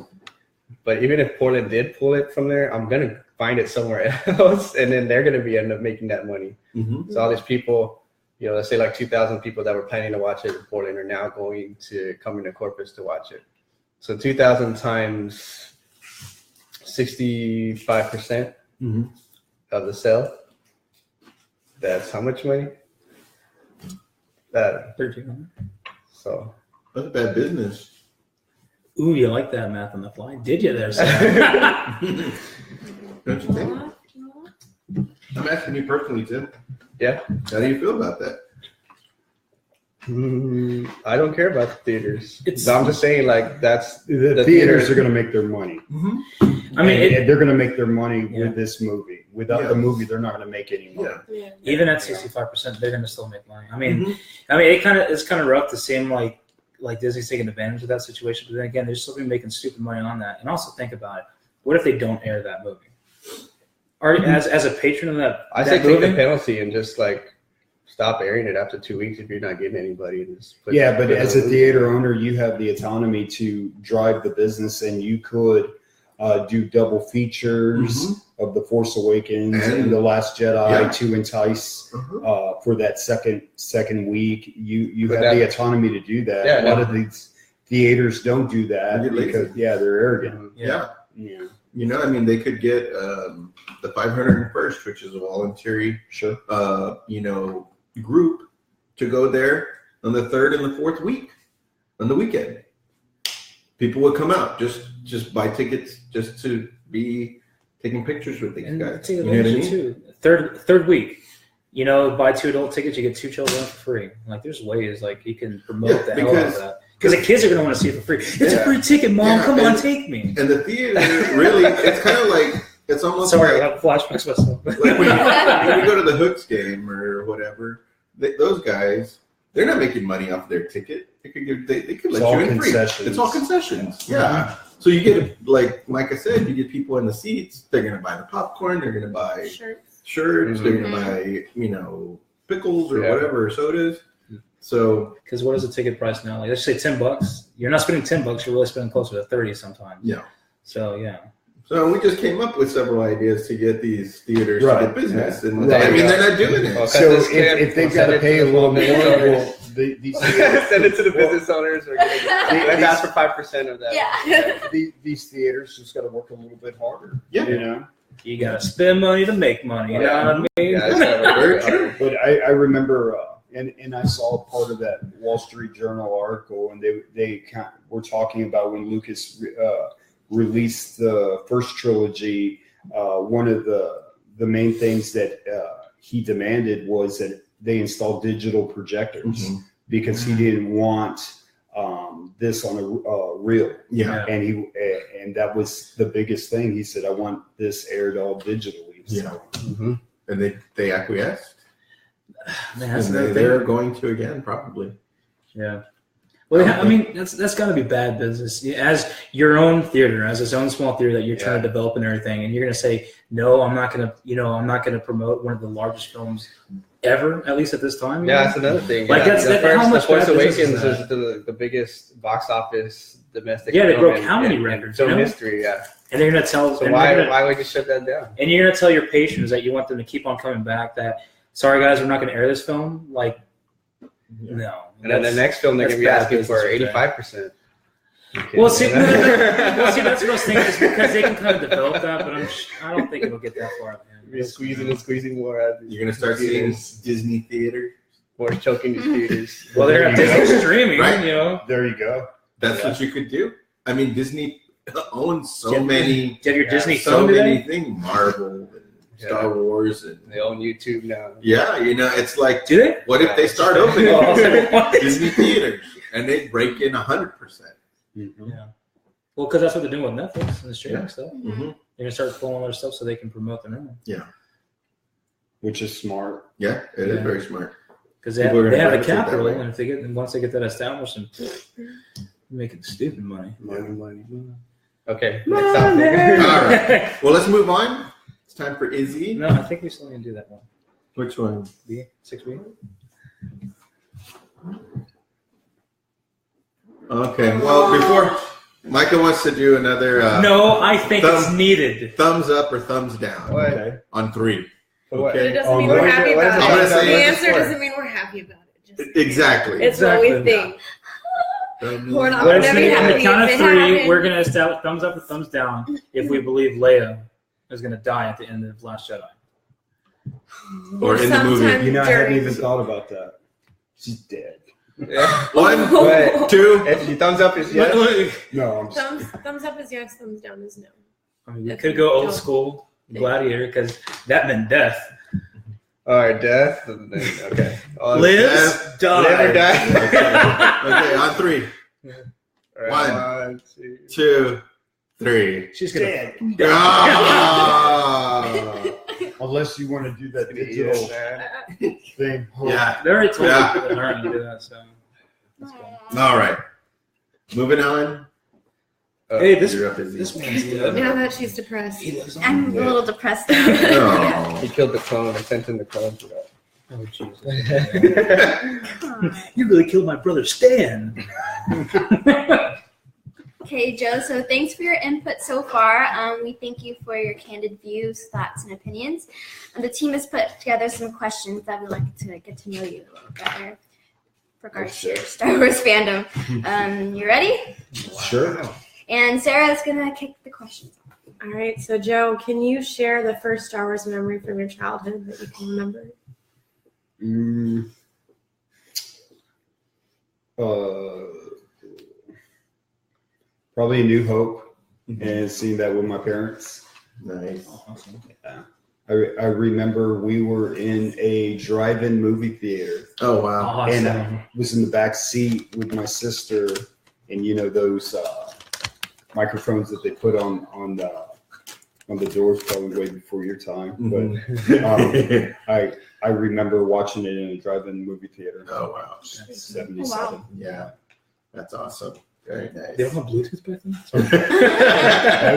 But even if Portland did pull it from there, I'm going to find it somewhere else, and then they're going to end up making that money. Mm-hmm. So all these people, let's say like 2,000 people that were planning to watch it in Portland are now going to come into Corpus to watch it. So 2,000 times 65% of the sale. That's how much money? That 1,300. so. That's bad business. Ooh, you like that math on the fly? Did you there, Sam? Don't you think? I'm asking you personally, Tim. Yeah. How do you feel about that? I don't care about the theaters. It's- I'm just saying, like, that's the the theaters are going to make their money. I mean, And they're going to make their money Yeah. with this movie. Without Yeah. the movie, they're not going to make any money. Yeah. even at 65%, they're going to still make money. I mean, Mhm. it's kind of rough to seem like Disney's taking advantage of that situation. But then again, they're still going to be making stupid money on that. And also think about it: what if they don't air that movie? As a patron of that, I that say take movie, the penalty and just like stop airing it after 2 weeks if you're not getting anybody. And just put Yeah, but put as it a on. theater owner, you have the autonomy to drive the business, and you could do double features of The Force Awakens and The Last Jedi to entice for that second week. You But have the that- autonomy to do that. Yeah, A lot of these theaters don't do that They're lazy. because they're arrogant. Yeah. Yeah, I mean, they could get the 501st, which is a voluntary, sure. group to go there on the 3rd and the 4th week on the weekend. People would come out just buy tickets just to be taking pictures with these and guys. take You know what I advantage mean? too. Third week, buy 2 adult tickets, you get 2 children for free. Like, there's ways like you can promote the hell out of that. Because the kids are going to want to see it for free. It's a free ticket, Mom. Yeah, Come on, and- take me. And the theater, really, it's kind of like, it's almost Sorry, I like have flashbacks myself. like when you go to the Hooks game or whatever, those guys, they're not making money off their ticket. They could It's let all you in free. concessions. It's all concessions. Yeah. So you get like I said, you get people in the seats. They're gonna buy the popcorn. They're gonna buy shirts. They're gonna buy pickles or whatever, sodas. So Because what is the ticket price now? Like, let's say $10. You're not spending $10. You're really spending closer to 30 sometimes. Yeah. So yeah. So we just came up with several ideas to get these theaters to Right. get business, and Right. I mean they're not doing it. Well, So this clip, if they've we'll got send to it pay a the little more, business owners. these Send it to the business owners. Let's ask for 5% of that. Yeah. these theaters just got to work a little bit harder. Yeah. You know. You gotta spend money to make money. You know what I mean? Yeah, it's gotta work Very really true. hard. But I remember, and I saw part of that Wall Street Journal article, and they were talking about when Lucas released the first trilogy. One of the main things that he demanded was that they install digital projectors because he didn't want this on a reel. Yeah. And that was the biggest thing. He said, I want this aired all digitally. Yeah. And they acquiesced. Man, that's And they're going to again, probably. Yeah. Well, I mean, that's got to be bad business. As your own theater, as its own small theater that you're trying to develop and everything, and you're going to say, no, I'm not going to promote one of the largest films ever, at least at this time. Yeah, that's another thing. Like The Force Awakens is the biggest box office domestic. Yeah, they broke film how many in records? film history. Yeah. And they're going to tell. So why would you shut that down? And you're going to tell your patrons that you want them to keep on coming back. That sorry guys, we're not going to air this film. Like, no. And then the next film they're going to be asking for 85%. Well, see, that's what I was thinking is because they can kind of develop that, but I don't think it'll get that far. You're squeezing more out. You're going to start seeing Disney theater. More choking the theaters. Well, they're at Disney streaming, Right. you know. There you go. That's what you could do. I mean, Disney owns so many. Get your Disney so phone many today? things. Marvel and Star Wars and They own YouTube now. yeah, it's like, Do they? what if they start opening Disney theaters and they break in 100%? Yeah. Well, because that's what they're doing with Netflix and the streaming stuff. Mm-hmm. They're gonna start pulling all their stuff so they can promote their own. Which is smart. Yeah, it is very smart. Because they People are have gonna the gravitate that capital, way. and if they once they get that established, and making stupid money. Money. Okay, next topic. All right. Well, let's move on. It's time for Izzy. No, I think we still need to do that one. Which one? B 6B. Okay. Well, before Micah wants to do another. No, I think it's needed. Thumbs up or thumbs down What? on 3. For what? But it doesn't Oh, mean what we're is happy it- what is about it? it. I'm gonna say The what answer it's for. doesn't mean we're happy about it. Just, Exactly. it's what we Exactly. think. We're not Well, gonna be on the happy count if of it 3, happens. we're gonna establish thumbs up or thumbs down if we believe Leia is gonna die at the end of Last Jedi. Or in the movie. Sometime You know, I hadn't during- even thought about that. She's dead. Yeah. 1, What? 2. If you thumbs up is yes. No, I'm just, Thumbs up is yes, thumbs down is no. I mean, we could go old school Gladiator because that meant death. All right, death. Okay. Live, Live or die. Okay, on 3. All right, 1, 2. 2, 3. She's gonna. Ah! unless you want to do that digital thing. Yeah. They already told Yeah. people that aren't gonna do that. So. All right. Moving on. Hey, this You're up, Izzy. one's good. Now that she's depressed. I'm a little depressed. Oh. He killed the clone. I sent him the clone for that. Oh Jesus! You really killed my brother Stan. Okay, Joe, so thanks for your input so far. We thank you for your candid views, thoughts, and opinions. The team has put together some questions that we'd like to get to know you a little better with regards to your Star Wars fandom. You ready? Sure. And Sarah's going to kick the questions off. All right, so Joe, can you share the first Star Wars memory from your childhood that you can remember? Probably A New Hope, and seeing that with my parents. Nice. I remember we were in a drive-in movie theater, Oh, wow. and Awesome. I was in the back seat with my sister, and you know those microphones that they put on the doors, probably way before your time. But I remember watching it in a drive-in movie theater. Oh, wow. 77. Oh, wow. Yeah. That's awesome. Very nice. They don't have Bluetooth back then.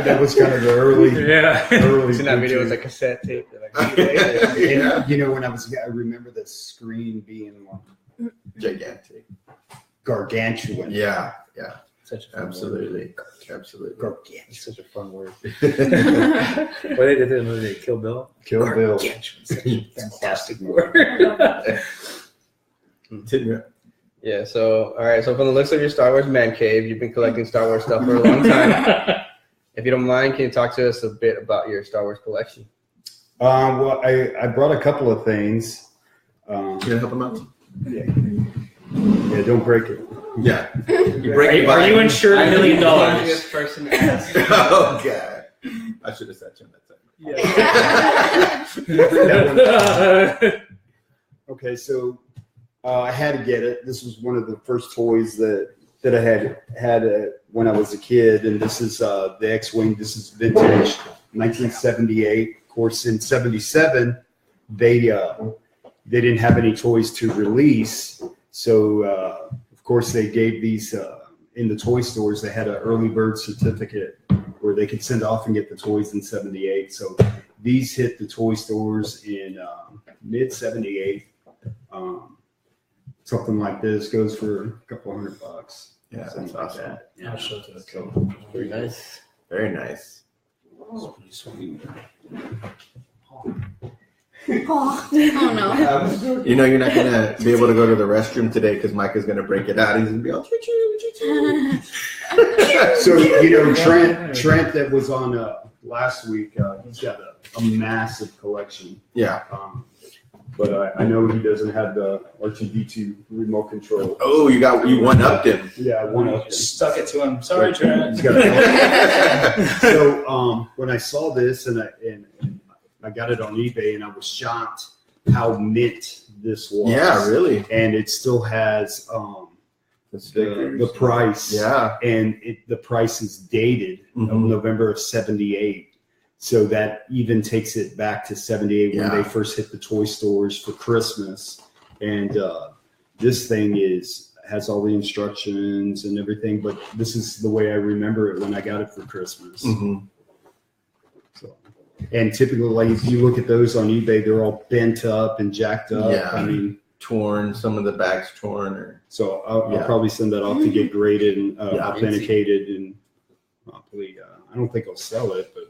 That was kind of the early. Yeah. Early In that video, it was Bluetooth. a cassette tape. That I could play. Yeah. And, you know, when I was, I remember the screen being like Gigantic. gargantuan. Yeah. Yeah. Such a fun Absolutely. Absolutely. Gargantuan. It's such a fun word. What they did in the movie, Kill Bill. Kill Bill. Gargantuan. Such a fantastic Word. word. Yeah, so, all right. So, from the looks of your Star Wars man cave, you've been collecting Star Wars stuff for a long time. If you don't mind, can you talk to us a bit about your Star Wars collection? Well, I brought a couple of things. Can you help him out? Yeah, don't break it. Yeah. You break Are you insured $1 million? Person to ask. Oh, God. I should have said you on that segment. Okay, so I had to get it. This was one of the first toys that I had when I was a kid, and this is the X-Wing. This is vintage, 1978. Of course, in '77, they didn't have any toys to release, so of course they gave these in the toy stores. They had an early bird certificate where they could send off and get the toys in '78. So these hit the toy stores in mid '78. Something like this goes for a couple $100. Yeah, that's Something awesome. like that. Yeah. I'll show it to the So, Very nice. Very nice. Oh no. You know you're not gonna be able to go to the restroom today because Mike is gonna break it out. He's gonna be all choo choo choo choo. So you know Trent that was on last week. He's got a massive collection. Yeah. But I know he doesn't have the R2D2 remote control. Oh, you one upped him. Yeah, one of them. Stuck it to him. Sorry, Trent. He's got a- So when I saw this and I got it on eBay and I was shocked how mint this was. Yeah, really. And it still has the price. Yeah. And the price is dated of November of '78. So that even takes it back to '78 when they first hit the toy stores for Christmas. And this thing has all the instructions and everything, but this is the way I remember it when I got it for Christmas. So, and typically, like if you look at those on eBay, they're all bent up and jacked up. Yeah. I mean, torn. Some of the bags torn. So I'll probably send that off to get graded and authenticated, and probably I don't think I'll sell it, but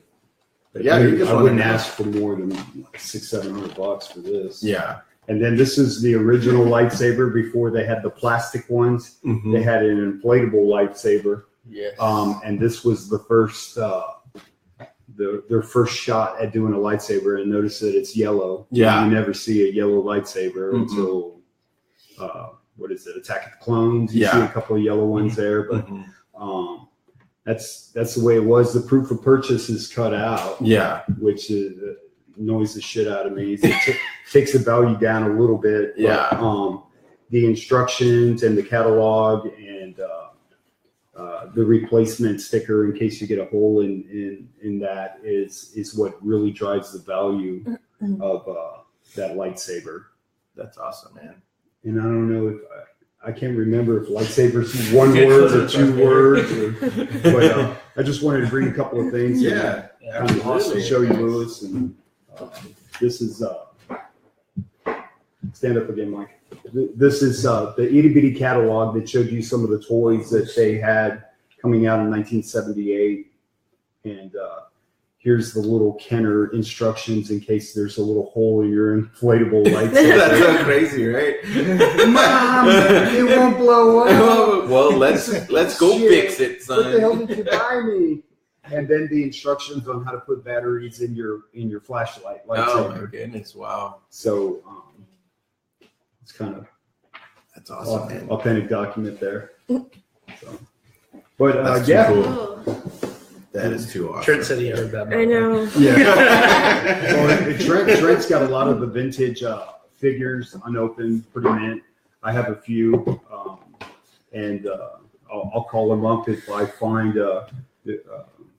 yeah, I wouldn't ask for more than $600-700 for this. Yeah. And then this is the original lightsaber before they had the plastic ones. They had an inflatable lightsaber. Yes. And this was the first their first shot at doing a lightsaber, and notice that it's yellow. Yeah. You never see a yellow lightsaber until what is it? Attack of the Clones. You see a couple of yellow ones there, but that's the way it was. The proof of purchase is cut out. Yeah. Which annoys the shit out of me. It takes the value down a little bit. But, Yeah. The instructions and the catalog and the replacement sticker in case you get a hole in that is what really drives the value of that lightsaber. That's awesome, man. And I don't know if I can't remember if lightsabers is one word or two words, but I just wanted to bring a couple of things. Yeah, To show you, Lewis, and this is stand up again, Mike. This is the itty bitty catalog that showed you some of the toys that they had coming out in 1978, and here's the little Kenner instructions in case there's a little hole in your inflatable lightsaber. That's so crazy, right? Mom, it won't blow up. Well, let's go fix it, son. What the hell did you buy me? And then the instructions on how to put batteries in your flashlight lightsaber. Oh my goodness! Wow. So it's kind of that's awesome, man. Authentic document there. So, but That's yeah. too cool. That is too awesome. Trent said he heard that. I know. Yeah. Well, Trent's got a lot of the vintage figures unopened, pretty mint. I have a few, and I'll call him up if I find.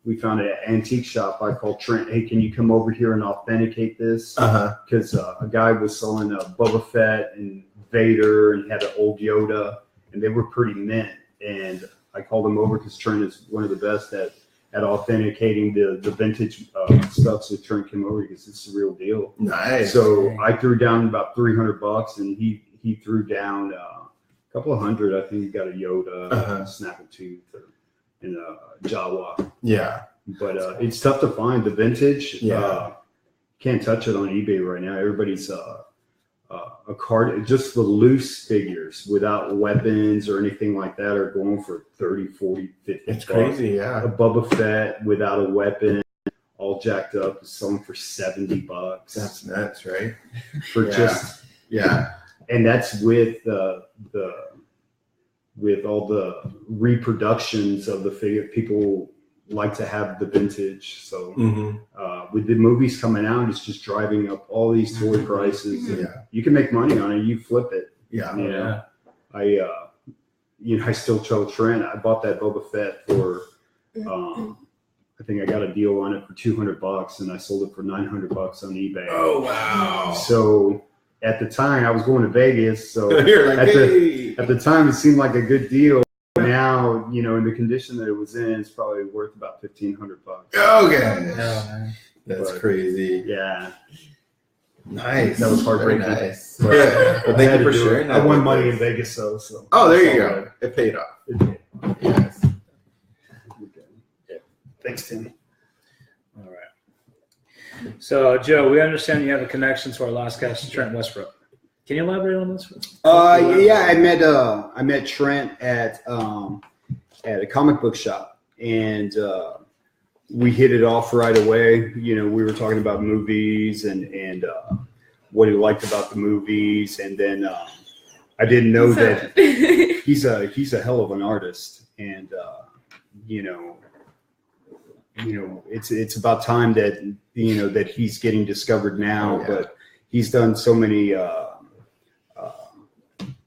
We found an antique shop. I called Trent. Hey, can you come over here and authenticate this? Because a guy was selling a Boba Fett and Vader and had an old Yoda, and they were pretty mint. And I called him over because Trent is one of the best at authenticating the vintage stuff. So Trent came over because it's the real deal. Nice. So I threw down about $300, and he threw down a couple of hundred. I think he got a Yoda, a Snappletooth, and a Jawa. Yeah. But it's tough to find the vintage. Yeah. Can't touch it on eBay right now. Everybody's a card, just the loose figures without weapons or anything like that are going for 30, 40, 50. It's crazy, yeah. A Boba Fett without a weapon, all jacked up, is selling for $70. That's nuts, right? For just and that's with with all the reproductions of the figure. People like to have the vintage. So Mm-hmm. with the movies coming out, it's just driving up all these toy prices. And you can make money on it. You flip it. Yeah. You know, I still tell Trent, I bought that Boba Fett for, I think I got a deal on it for $200 and I sold it for $900 on eBay. Oh, wow. So at the time I was going to Vegas. So You're like, at the time it seemed like a good deal. Now, you know, in the condition that it was in, it's probably worth about $1,500. Okay. That's crazy. Yeah. Nice. That was heartbreaking. Very nice. Well, thank you for sharing. I won money in Vegas, so. Oh, there you go. It paid off. Yes. Thanks, Tim. All right. So, Joe, we understand you have a connection to our last guest, Trent Westbrook. Can you elaborate on this? Yeah, I met Trent at a comic book shop, and we hit it off right away. You know, we were talking about movies and what he liked about the movies, and then I didn't know that he's a hell of an artist, and you know, it's about time that that he's getting discovered now. But he's done so many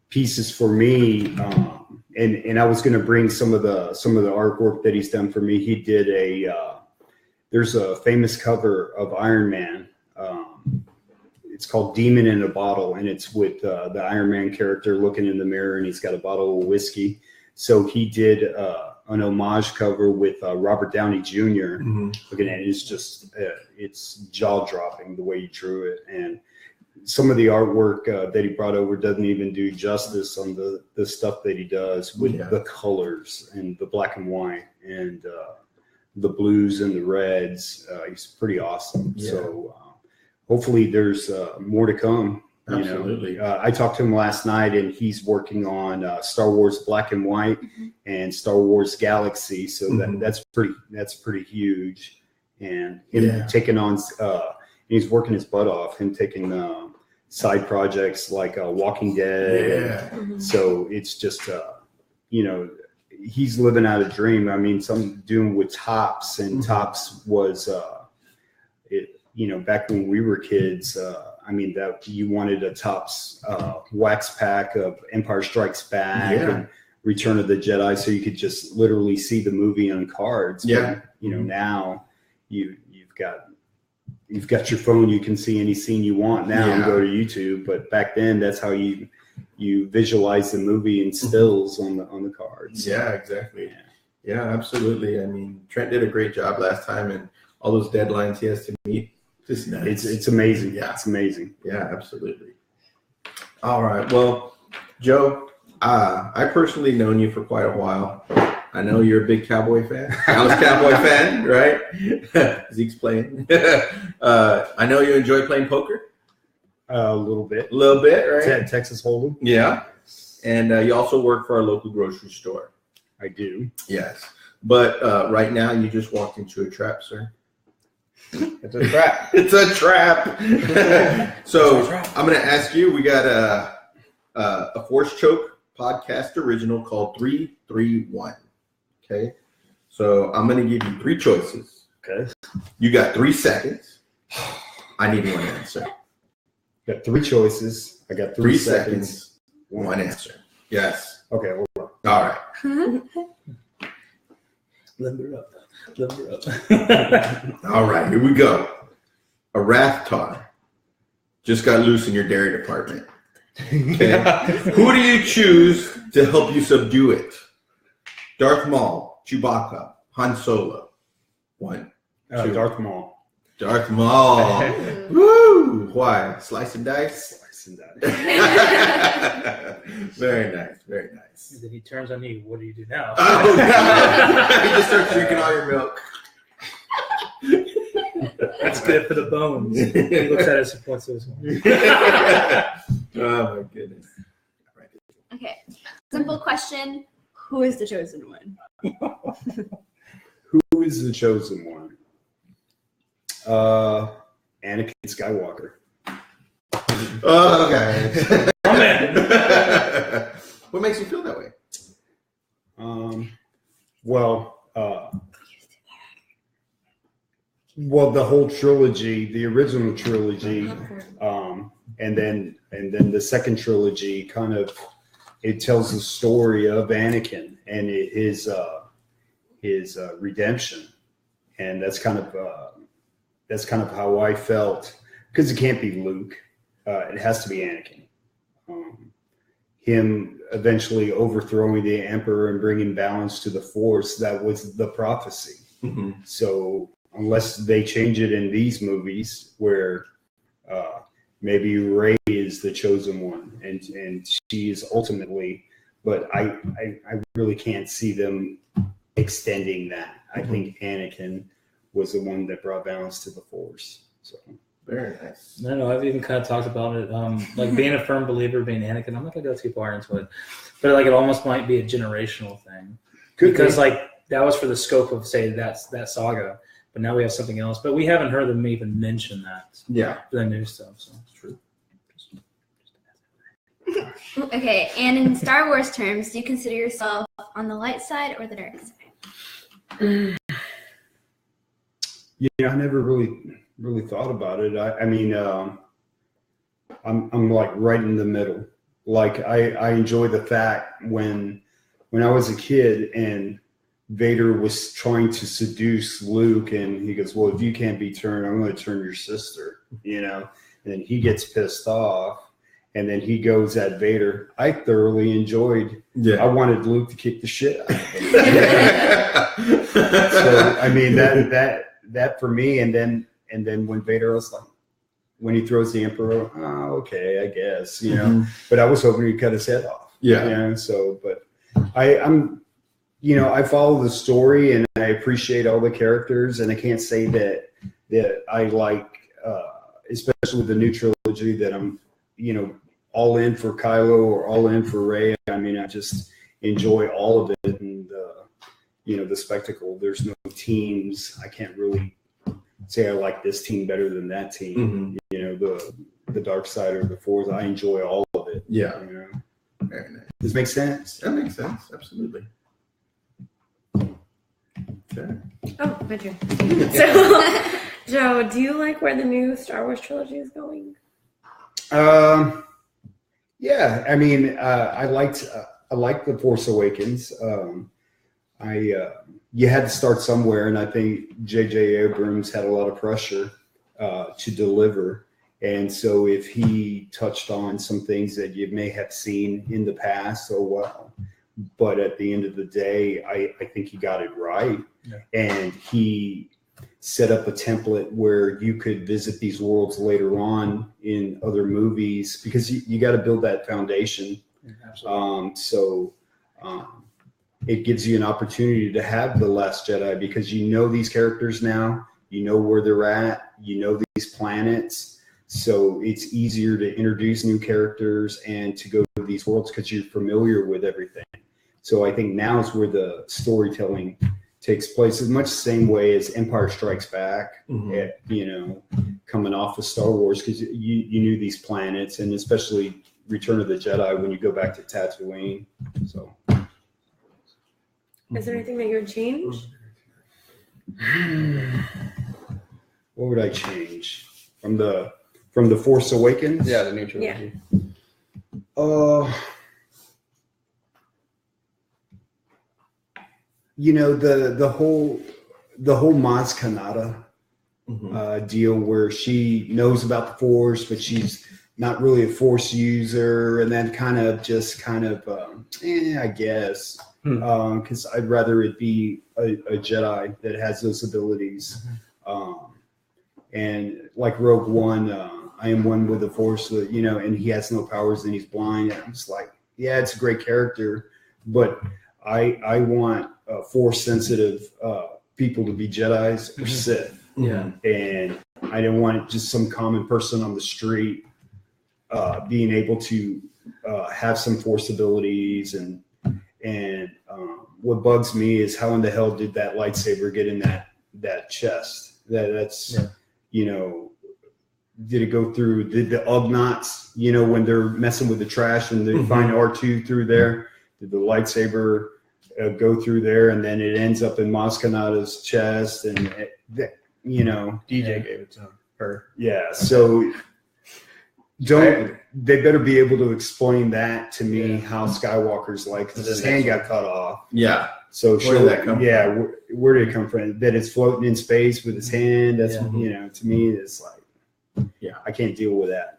pieces for me, and I was going to bring some of the artwork that he's done for me. He did there's a famous cover of Iron Man. It's called Demon in a Bottle, and it's with the Iron Man character looking in the mirror, and he's got a bottle of whiskey. So he did an homage cover with Robert Downey Jr. Looking at it, it's just it's jaw dropping the way he drew it, and some of the artwork that he brought over doesn't even do justice on the stuff that he does with the colors and the black and white and the blues and the reds. He's pretty awesome. Yeah. So hopefully there's more to come. Absolutely. I talked to him last night, and he's working on Star Wars Black and White and Star Wars Galaxy. So that's pretty huge. And him taking on, he's working his butt off. Him taking side projects like Walking Dead. Yeah. So it's just he's living out a dream. I mean, something doing with Topps, and Topps was back when we were kids. I mean, that you wanted a Topps wax pack of Empire Strikes Back and Return of the Jedi, so you could just literally see the movie on cards. Yeah. But, now you've got your phone. You can see any scene you want now and go to YouTube. But back then, that's how you visualize the movie in stills on the cards. Yeah, exactly. Yeah, absolutely. I mean, Trent did a great job last time, and all those deadlines he has to meet. Just nice. It's amazing. Yeah, it's amazing. Yeah, absolutely. All right. Well, Joe, I personally known you for quite a while. I know you're a big Cowboy fan. Dallas Cowboy fan, right? Zeke's playing. I know you enjoy playing poker. A little bit. A little bit, right? Texas Hold'em. Yeah. And you also work for our local grocery store. I do. Yes. But right now, you just walked into a trap, sir. It's a trap. It's a trap. So I'm going to ask you, we got a Force Choke podcast original called 331. Okay. So I'm going to give you 3 choices. Okay. You got 3 seconds. I need one answer. Got 3 choices. I got 3 seconds. One answer. Yes. Okay. Hold on. All right. Limber up. All right. Here we go. A Rathtar just got loose in your dairy department. Okay. Who do you choose to help you subdue it? Darth Maul, Chewbacca, Han Solo. 1, 2. Darth Maul. Darth Maul. Woo! Why? Slice and dice? Slice and dice. Very nice. Very nice. And then he turns on you. What do you do now? Oh, God. You just start drinking all your milk. That's good for the bones. He looks at us and points to his one. Oh, my goodness. Okay. Simple question. Who is the chosen one? Who is the chosen one? Anakin Skywalker. Oh, okay. Oh, man. What makes you feel that way? Well, Well, the whole trilogy, the original trilogy, and then the second trilogy, kind of, it tells the story of Anakin and his redemption, and that's kind of how I felt, because it can't be Luke, it has to be Anakin. Him eventually overthrowing the Emperor and bringing balance to the Force, that was the prophecy. Mm-hmm. So unless they change it in these movies, where maybe Rey is the chosen one, and she is ultimately, but I really can't see them extending that. I think Anakin was the one that brought balance to the Force. So Very nice. No, I've even kind of talked about it, like being a firm believer, being Anakin. I'm not gonna go too far into it, but like it almost might be a generational thing, because like that was for the scope of, say, that saga, but now we have something else. But we haven't heard them even mention that. Yeah, for the new stuff. So it's true. Okay, and in Star Wars terms, do you consider yourself on the light side or the dark side? Yeah, I never really thought about it. I mean, I'm like right in the middle. Like I enjoy the fact when I was a kid and Vader was trying to seduce Luke, and he goes, "Well, if you can't be turned, I'm going to turn your sister," and then he gets pissed off, and then he goes at Vader. I thoroughly enjoyed. Yeah, I wanted Luke to kick the shit out of him. So I mean that for me, and then when Vader was like, when he throws the Emperor, oh, okay, I guess, but I was hoping he'd cut his head off. Yeah. So, but I'm I follow the story and I appreciate all the characters, and I can't say that I like, especially with the new trilogy, that I'm, all in for Kylo or all in for Rey. I mean, I just enjoy all of it, and the spectacle. There's no teams. I can't really say I like this team better than that team. The dark side or the Force. I enjoy all of it. Yeah. Very nice. Does this make sense? That makes sense. Absolutely. Okay. Oh, my turn. So, Joe, do you like where the new Star Wars trilogy is going? Yeah. I mean, I liked The Force Awakens. You had to start somewhere, and I think J.J. Abrams had a lot of pressure to deliver. And so if he touched on some things that you may have seen in the past, oh well. But at the end of the day, I think he got it right. Yeah. And he set up a template where you could visit these worlds later on in other movies, because you got to build that foundation. Yeah, absolutely. It gives you an opportunity to have The Last Jedi, because these characters now, where they're at, these planets. So it's easier to introduce new characters and to go to these worlds because you're familiar with everything. So I think now is where the storytelling takes place, as much the same way as Empire Strikes Back, coming off of Star Wars, because you knew these planets, and especially Return of the Jedi when you go back to Tatooine. So, is there anything that you would change? What would I change from the Force Awakens? Yeah, the new trilogy. Yeah. The whole Maz Kanata deal, where she knows about the Force, but she's not really a Force user, and then I guess, because I'd rather it be a Jedi that has those abilities. And like Rogue One, I am one with the Force, and he has no powers and he's blind. And I'm just like, yeah, it's a great character, but I want Force sensitive people to be Jedis or Sith. Yeah. And I don't want just some common person on the street being able to have some Force abilities. And what bugs me is how in the hell did that lightsaber get in that chest? That's did it go through? Did the Ugnaughts, when they're messing with the trash and they find R2 through there? Did the lightsaber go through there, and then it ends up in Maz Kanata's chest? And you know, DJ gave it to her. yeah. So they better be able to explain that to me, how Skywalker's like, 'cause his hand got cut off. Yeah. So Where did that come from? Where did it come from? That it's floating in space with his hand. That's you know, to me, it's like, Yeah. I can't deal with that.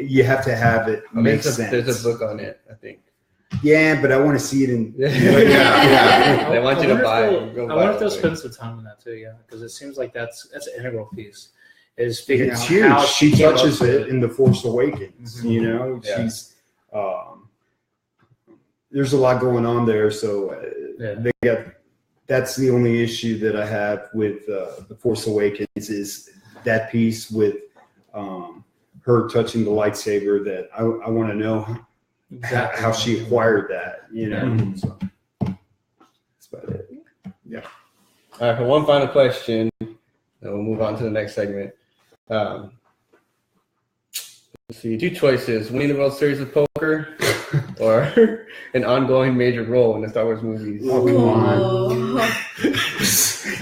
You have to have it make sense. There's a book on it, I think. Yeah, but I want to see it in. Yeah. They want you to buy. I wonder if they'll spend some time on that too. Yeah, because it seems like that's an integral piece. Is figuring It's out huge. how She came up touches with it in The Force Awakens. Mhm. You know, Yeah. she's. There's a lot going on there, so they got. That's the only issue that I have with The Force Awakens is that piece with her touching the lightsaber. That I want to know how she acquired that. You know, so that's about it. All right, for one final question, and we'll move on to the next segment. Let's see, 2 choices: winning the World Series of Poker, or an ongoing major role in the Star Wars movies. Oh, come on.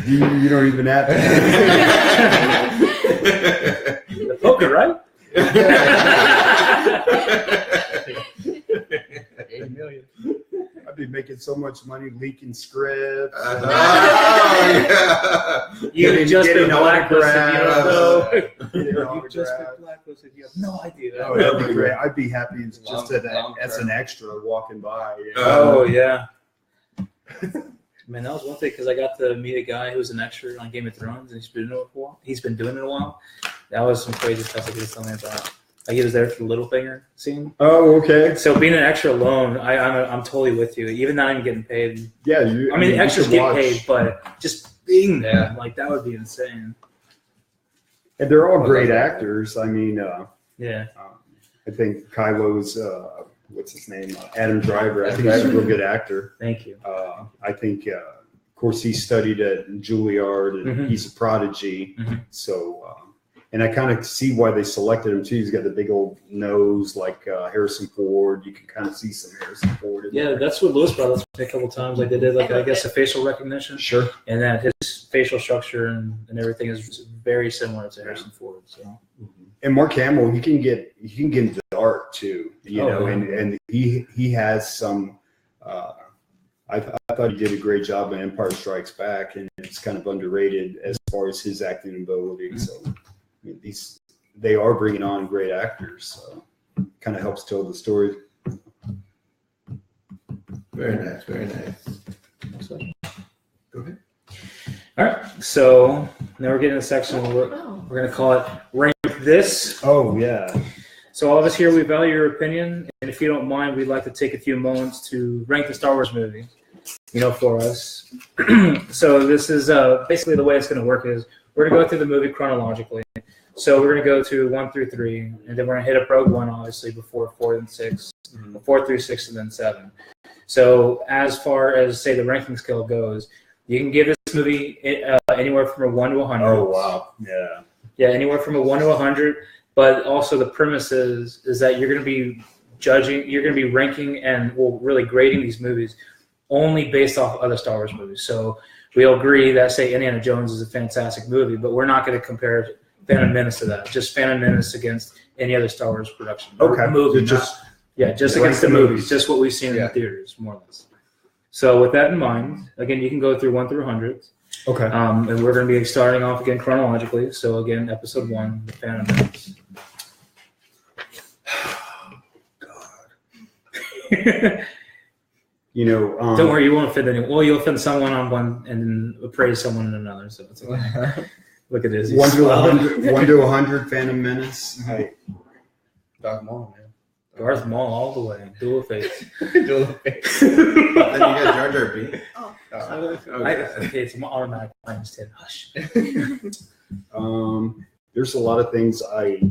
You don't even have to. The poker, right? 80 million. I'd be making so much money leaking scripts. You've just been blacklisted. You don't know. You've just been blacklisted. You have no idea. Oh, that'd be great. I'd be happy just as an extra walking by. You know? Oh yeah. Man, that was one thing because I got to meet a guy who was an extra on Game of Thrones, and he's been doing it for a while. He's been doing it a while. That was some crazy stuff that he was telling me about. Like he was there for the Littlefinger scene. Oh, okay. So being an extra alone, I'm totally with you. Even not even getting paid. Yeah, I mean, extras get paid, but just being there, like that would be insane. And they're all great actors. I mean, Yeah. I think Kylo's what's his name? Adam Driver. I think he's a real good actor. Thank you. I think, of course, he studied at Juilliard, and he's a prodigy. So, and I kind of see why they selected him too. He's got the big old nose like Harrison Ford. You can kind of see some Harrison Ford. Yeah, that's what Lewis brought us a couple times. Like they did, like I guess a facial recognition. Sure. And that his facial structure and everything is very similar to Harrison Ford. So. And Mark Hamill, he can get into the art too, you know, yeah. and he has some. I thought he did a great job in Empire Strikes Back, and it's kind of underrated as far as his acting ability. So I mean, they are bringing on great actors, so it kind of helps tell the story. Very nice, very nice. Go ahead. All right, so now we're getting to the section where we're going to call it Rank This. Oh, yeah. So all of us here, we value your opinion, and if you don't mind, we'd like to take a few moments to rank the Star Wars movie, you know, for us. So this is basically the way it's going to work is we're going to go through the movie chronologically. So we're going to go to 1 through 3, and then we're going to hit up Rogue One, obviously, before 4 and 6, 4 through 6, and then 7. So as far as, say, the ranking scale goes, you can give this movie anywhere from a 1 to 100. Oh, wow. Yeah. Yeah, anywhere from a 1 to 100. But also the premise is that you're going to be judging, you're going to be ranking and really grading these movies only based off other Star Wars movies. So we'll agree that, say, Indiana Jones is a fantastic movie, but we're not going to compare Phantom Menace to that. Just Phantom Menace against any other Star Wars production. Okay. Movie, just against the movies, just what we've seen in the theaters, more or less. So with that in mind, again, you can go through 1 through 100. Okay. And we're going to be starting off again chronologically. So again, episode 1, The Phantom Menace. You know, Don't worry, you won't offend anyone. Well, you'll offend someone on one and then praise someone in another. So it's okay. Look at this. 1 to 100, 1 to 100, Phantom Menace. Darth Maul, man. Darth Maul all the way. Dual face. Dual face. Then you got Jar Jar Binks. It's automatic. I understand. Hush. There's a lot of things I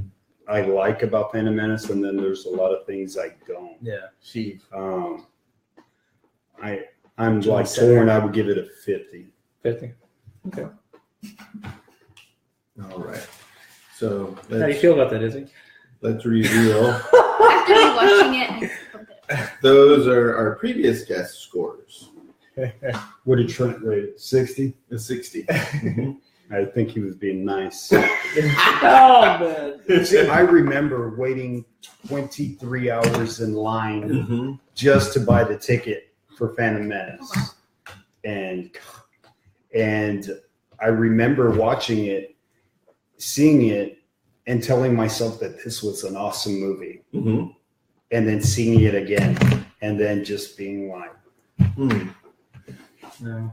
like about Phantom Menace, and then there's a lot of things I don't. Yeah. Sheev. I'm like torn. I would give it a 50. 50. Okay. All right. So How do you feel about that, Izzy? let's reveal. After watching it, I felt it. Those are our previous guest scores. What did Trent rate it? 60? A 60. I think he was being nice. Oh man. See, I remember waiting 23 hours in line Mm-hmm. just to buy the ticket for Phantom Menace. And I remember watching it, seeing it, and telling myself that this was an awesome movie. Mm-hmm. And then seeing it again, and then just being like, No,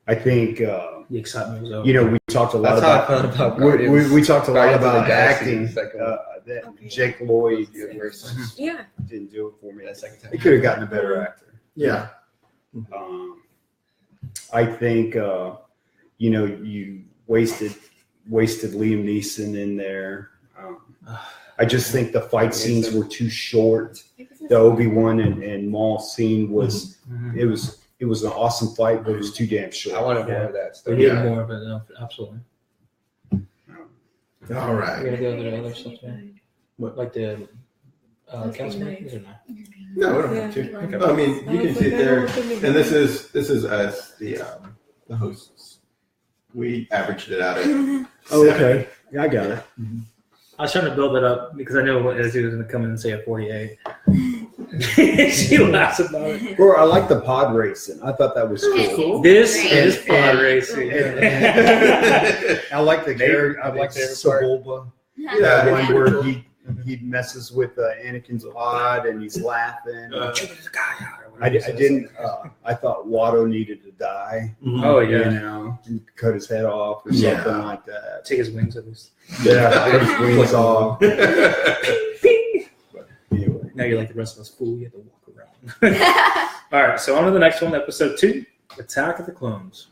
I think, the excitement was over. you know, we talked a lot That's how I about, felt about we Guardians. talked a lot Guardians of the about Galaxy, acting. the second one. That Okay. Jake Lloyd Yeah. didn't do it for me. That second time. He could have gotten a better actor. Yeah. I think you know, you wasted Liam Neeson in there. I just think the fight scenes were too short. The Obi-Wan and Maul scene was it was an awesome fight, but it was too damn I short. wanted more of that We stuff. need Yeah. more of it, no, absolutely. All We're right. gonna go to the other stuff, yeah. What? Like the That's council nice. meetings or not? No, we don't have to. I mean, you can sit there, and this is us, the hosts. We averaged it out at. Oh, okay. Yeah, I got it. I was trying to build it up because I know what Izzy was going to come in and say a 48. She laughs about it. Or I like the pod racing. I thought that was cool. This Great. is pod racing. I like the character. I like favorite part. Sebulba. Yeah. That one where he messes with Anakin's pod and he's laughing. I didn't. I thought Watto needed to die. Oh, You yeah. know, and cut his head off or Yeah. something like that. Take his wings at least. Yeah, cut his wings off. Anyway, Now you're like the rest of us, fool. You have to walk around. All right, so on to the next one, episode 2, Attack of the Clones.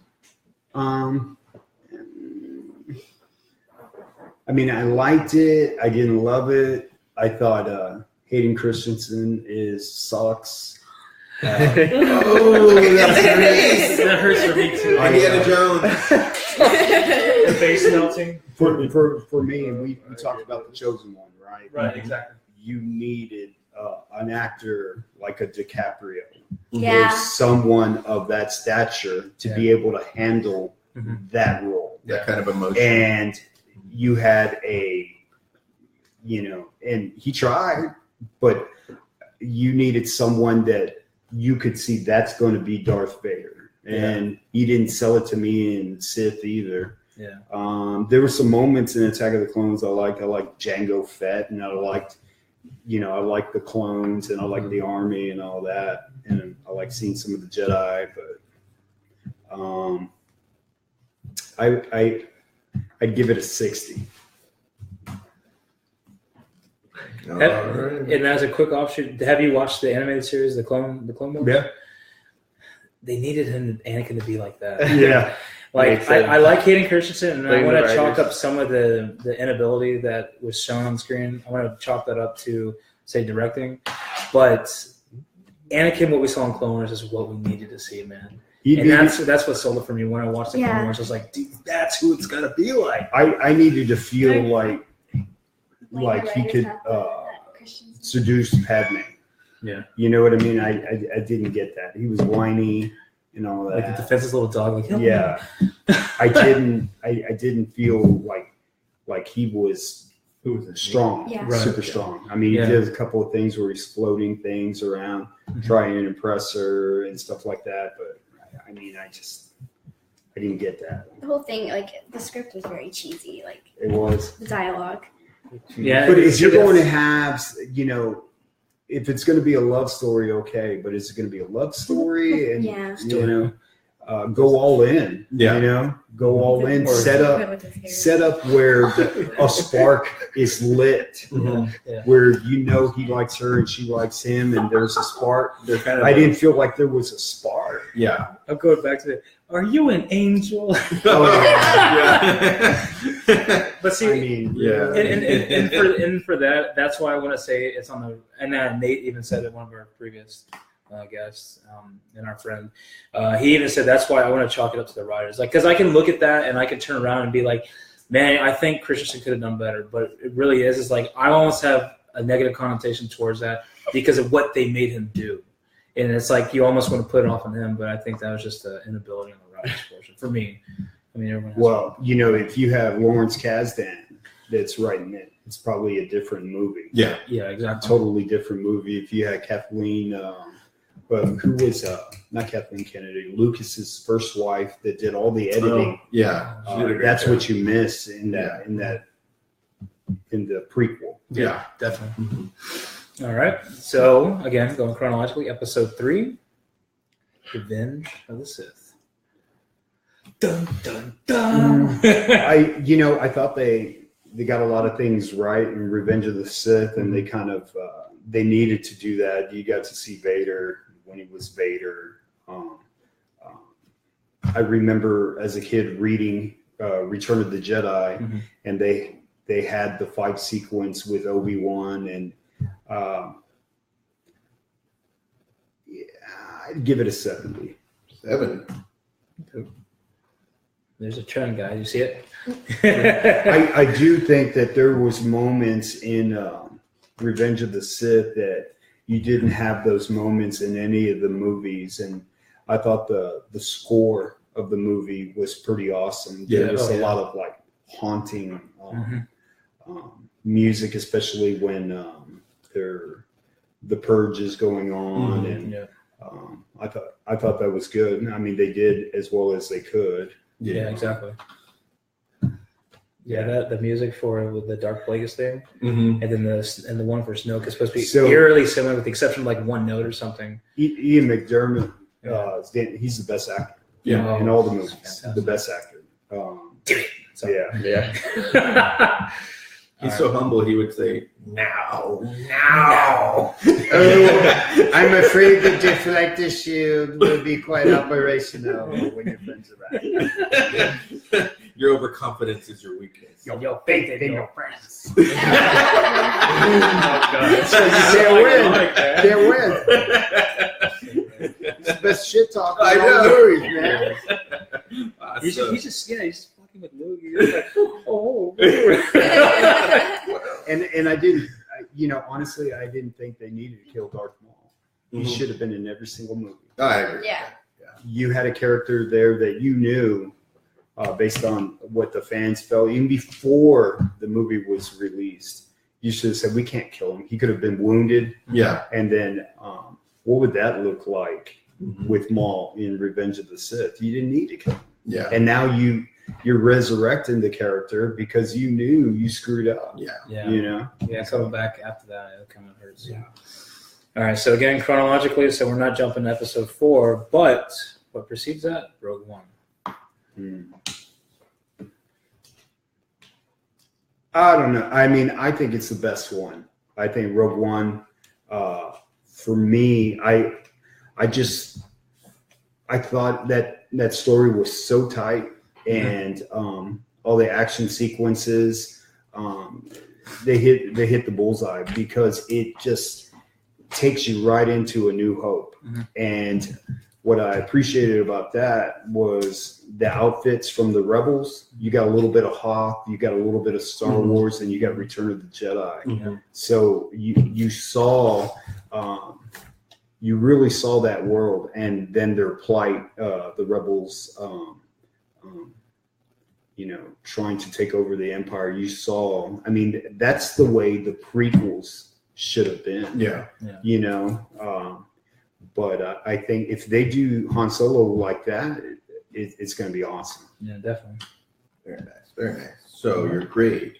I mean, I liked it. I didn't love it. I thought Hayden Christensen sucks. Oh, that's great. That hurts for me too. Indiana Jones. The face melting. For me, we talked about The Chosen One, right? Right, exactly. You needed an actor like a DiCaprio. Yeah. Or someone of that stature to be able to handle that role. That kind of emotion. And you had and he tried, but you needed someone that you could see that's going to be Darth Vader. And he didn't sell it to me in Sith either. Yeah. There were some moments in Attack of the Clones I liked. I liked Jango Fett, and I liked the clones, and I liked the army and all that. And I like seeing some of the Jedi, but I'd give it a 60. And as a quick offshoot, have you watched the animated series, the Clone Wars? Yeah. They needed Anakin to be like that. Yeah. Like I like Hayden Christensen, and I Blame want the to chalk writers. up some of the inability that was shown on screen. I want to chalk that up to say directing, but Anakin, what we saw in Clone Wars, is what we needed to see, man. And that's what sold it for me when I watched the Clone Wars. I was like, dude, that's who it's gotta be like. I needed to feel like he could seduce Padme. Yeah. You know what I mean? I didn't get that. He was whiny and all that. Like the defenseless little dog. Like, help me. Yeah. I didn't feel like he was strong, Yeah. Right. super strong. I mean, Yeah. he did a couple of things where he's floating things around, trying to impress her and stuff like that. But I mean, I didn't get that. The whole thing, like the script was very cheesy, like It was. the dialogue. Yeah. But if you're going to have, if it's going to be a love story, okay. But is it going to be a love story? And Yeah. go all in. Yeah. Go all in. Set up where a spark is lit, Yeah. where he likes her and she likes him, and there's a spark. I didn't feel like there was a spark. Yeah. I'm going back to are you an angel? But see, I mean, Yeah. and for that, that's why I want to say it's on the. And Nate even said it, one of our previous guests and our friend. He even said that's why I want to chalk it up to the writers, like because I can look at that and I can turn around and be like, man, I think Christensen could have done better. But it really is like I almost have a negative connotation towards that because of what they made him do, and it's like you almost want to put it off on him. But I think that was just an inability on the writers' portion for me. I mean, everyone has Well, if you have Lawrence Kasdan that's writing it, it's probably a different movie. Yeah. Yeah, exactly. Totally different movie. If you had Kathleen, who was not Kathleen Kennedy, Lucas's first wife that did all the editing. Yeah. That's what you miss in the prequel. Yeah. Definitely. Mm-hmm. All right. So again, going chronologically, episode 3, Revenge of the Sith. Dun dun dun. I thought they got a lot of things right in Revenge of the Sith, and they kind of they needed to do that. You got to see Vader when he was Vader. I remember as a kid reading Return of the Jedi, Mm-hmm. and they had the fight sequence with Obi-Wan, and I'd give it a 70. 7. There's a trend, guys. You see it? I do think that there was moments in Revenge of the Sith that you didn't have those moments in any of the movies, and I thought the score of the movie was pretty awesome. There was a lot of like haunting music, especially when the purge is going on, and I thought that was good. I mean, they did as well as they could. Yeah, exactly. Yeah, the music for the Dark Plagueis thing, and then the one for Snoke is supposed to be eerily similar, with the exception of like one note or something. Ian McDermott, he's the best actor. Yeah, in all the movies, the best actor. He's so humble. He would say, "Now." Oh, I'm afraid the deflector shield will be quite operational when your friends arrive. Your overconfidence is your weakness. Your faith in your friends. Oh, God. So you can't win. It's the best shit talk. I know. Movies, man. He's just fucking with Luke. You're like, oh. And I didn't, honestly, I didn't think they needed to kill Darth Maul. He should have been in every single movie. I agree. Yeah. You had a character there that you knew, based on what the fans felt, even before the movie was released. You should have said, we can't kill him. He could have been wounded. Yeah. And then what would that look like with Maul in Revenge of the Sith? You didn't need to kill him. Yeah. And now you're resurrecting the character because you knew you screwed up. Yeah. Coming back after that, it kind of hurts. Yeah. All right. So again, chronologically, so we're not jumping to episode 4, but what precedes that? Rogue One. I don't know. I mean, I think it's the best one. I think Rogue One, for me, I thought that story was so tight, and all the action sequences, they hit the bullseye because it just takes you right into A New Hope. And what I appreciated about that was the outfits from the Rebels. You got a little bit of Hoth, you got a little bit of Star Wars, and you got Return of the Jedi. So you saw, you really saw that world, and then their plight, the Rebels, trying to take over the Empire. You saw, I mean, that's the way the prequels should have been. But I think if they do Han Solo like that, it's going to be awesome. Yeah, definitely. Very nice. Very nice. So your grade?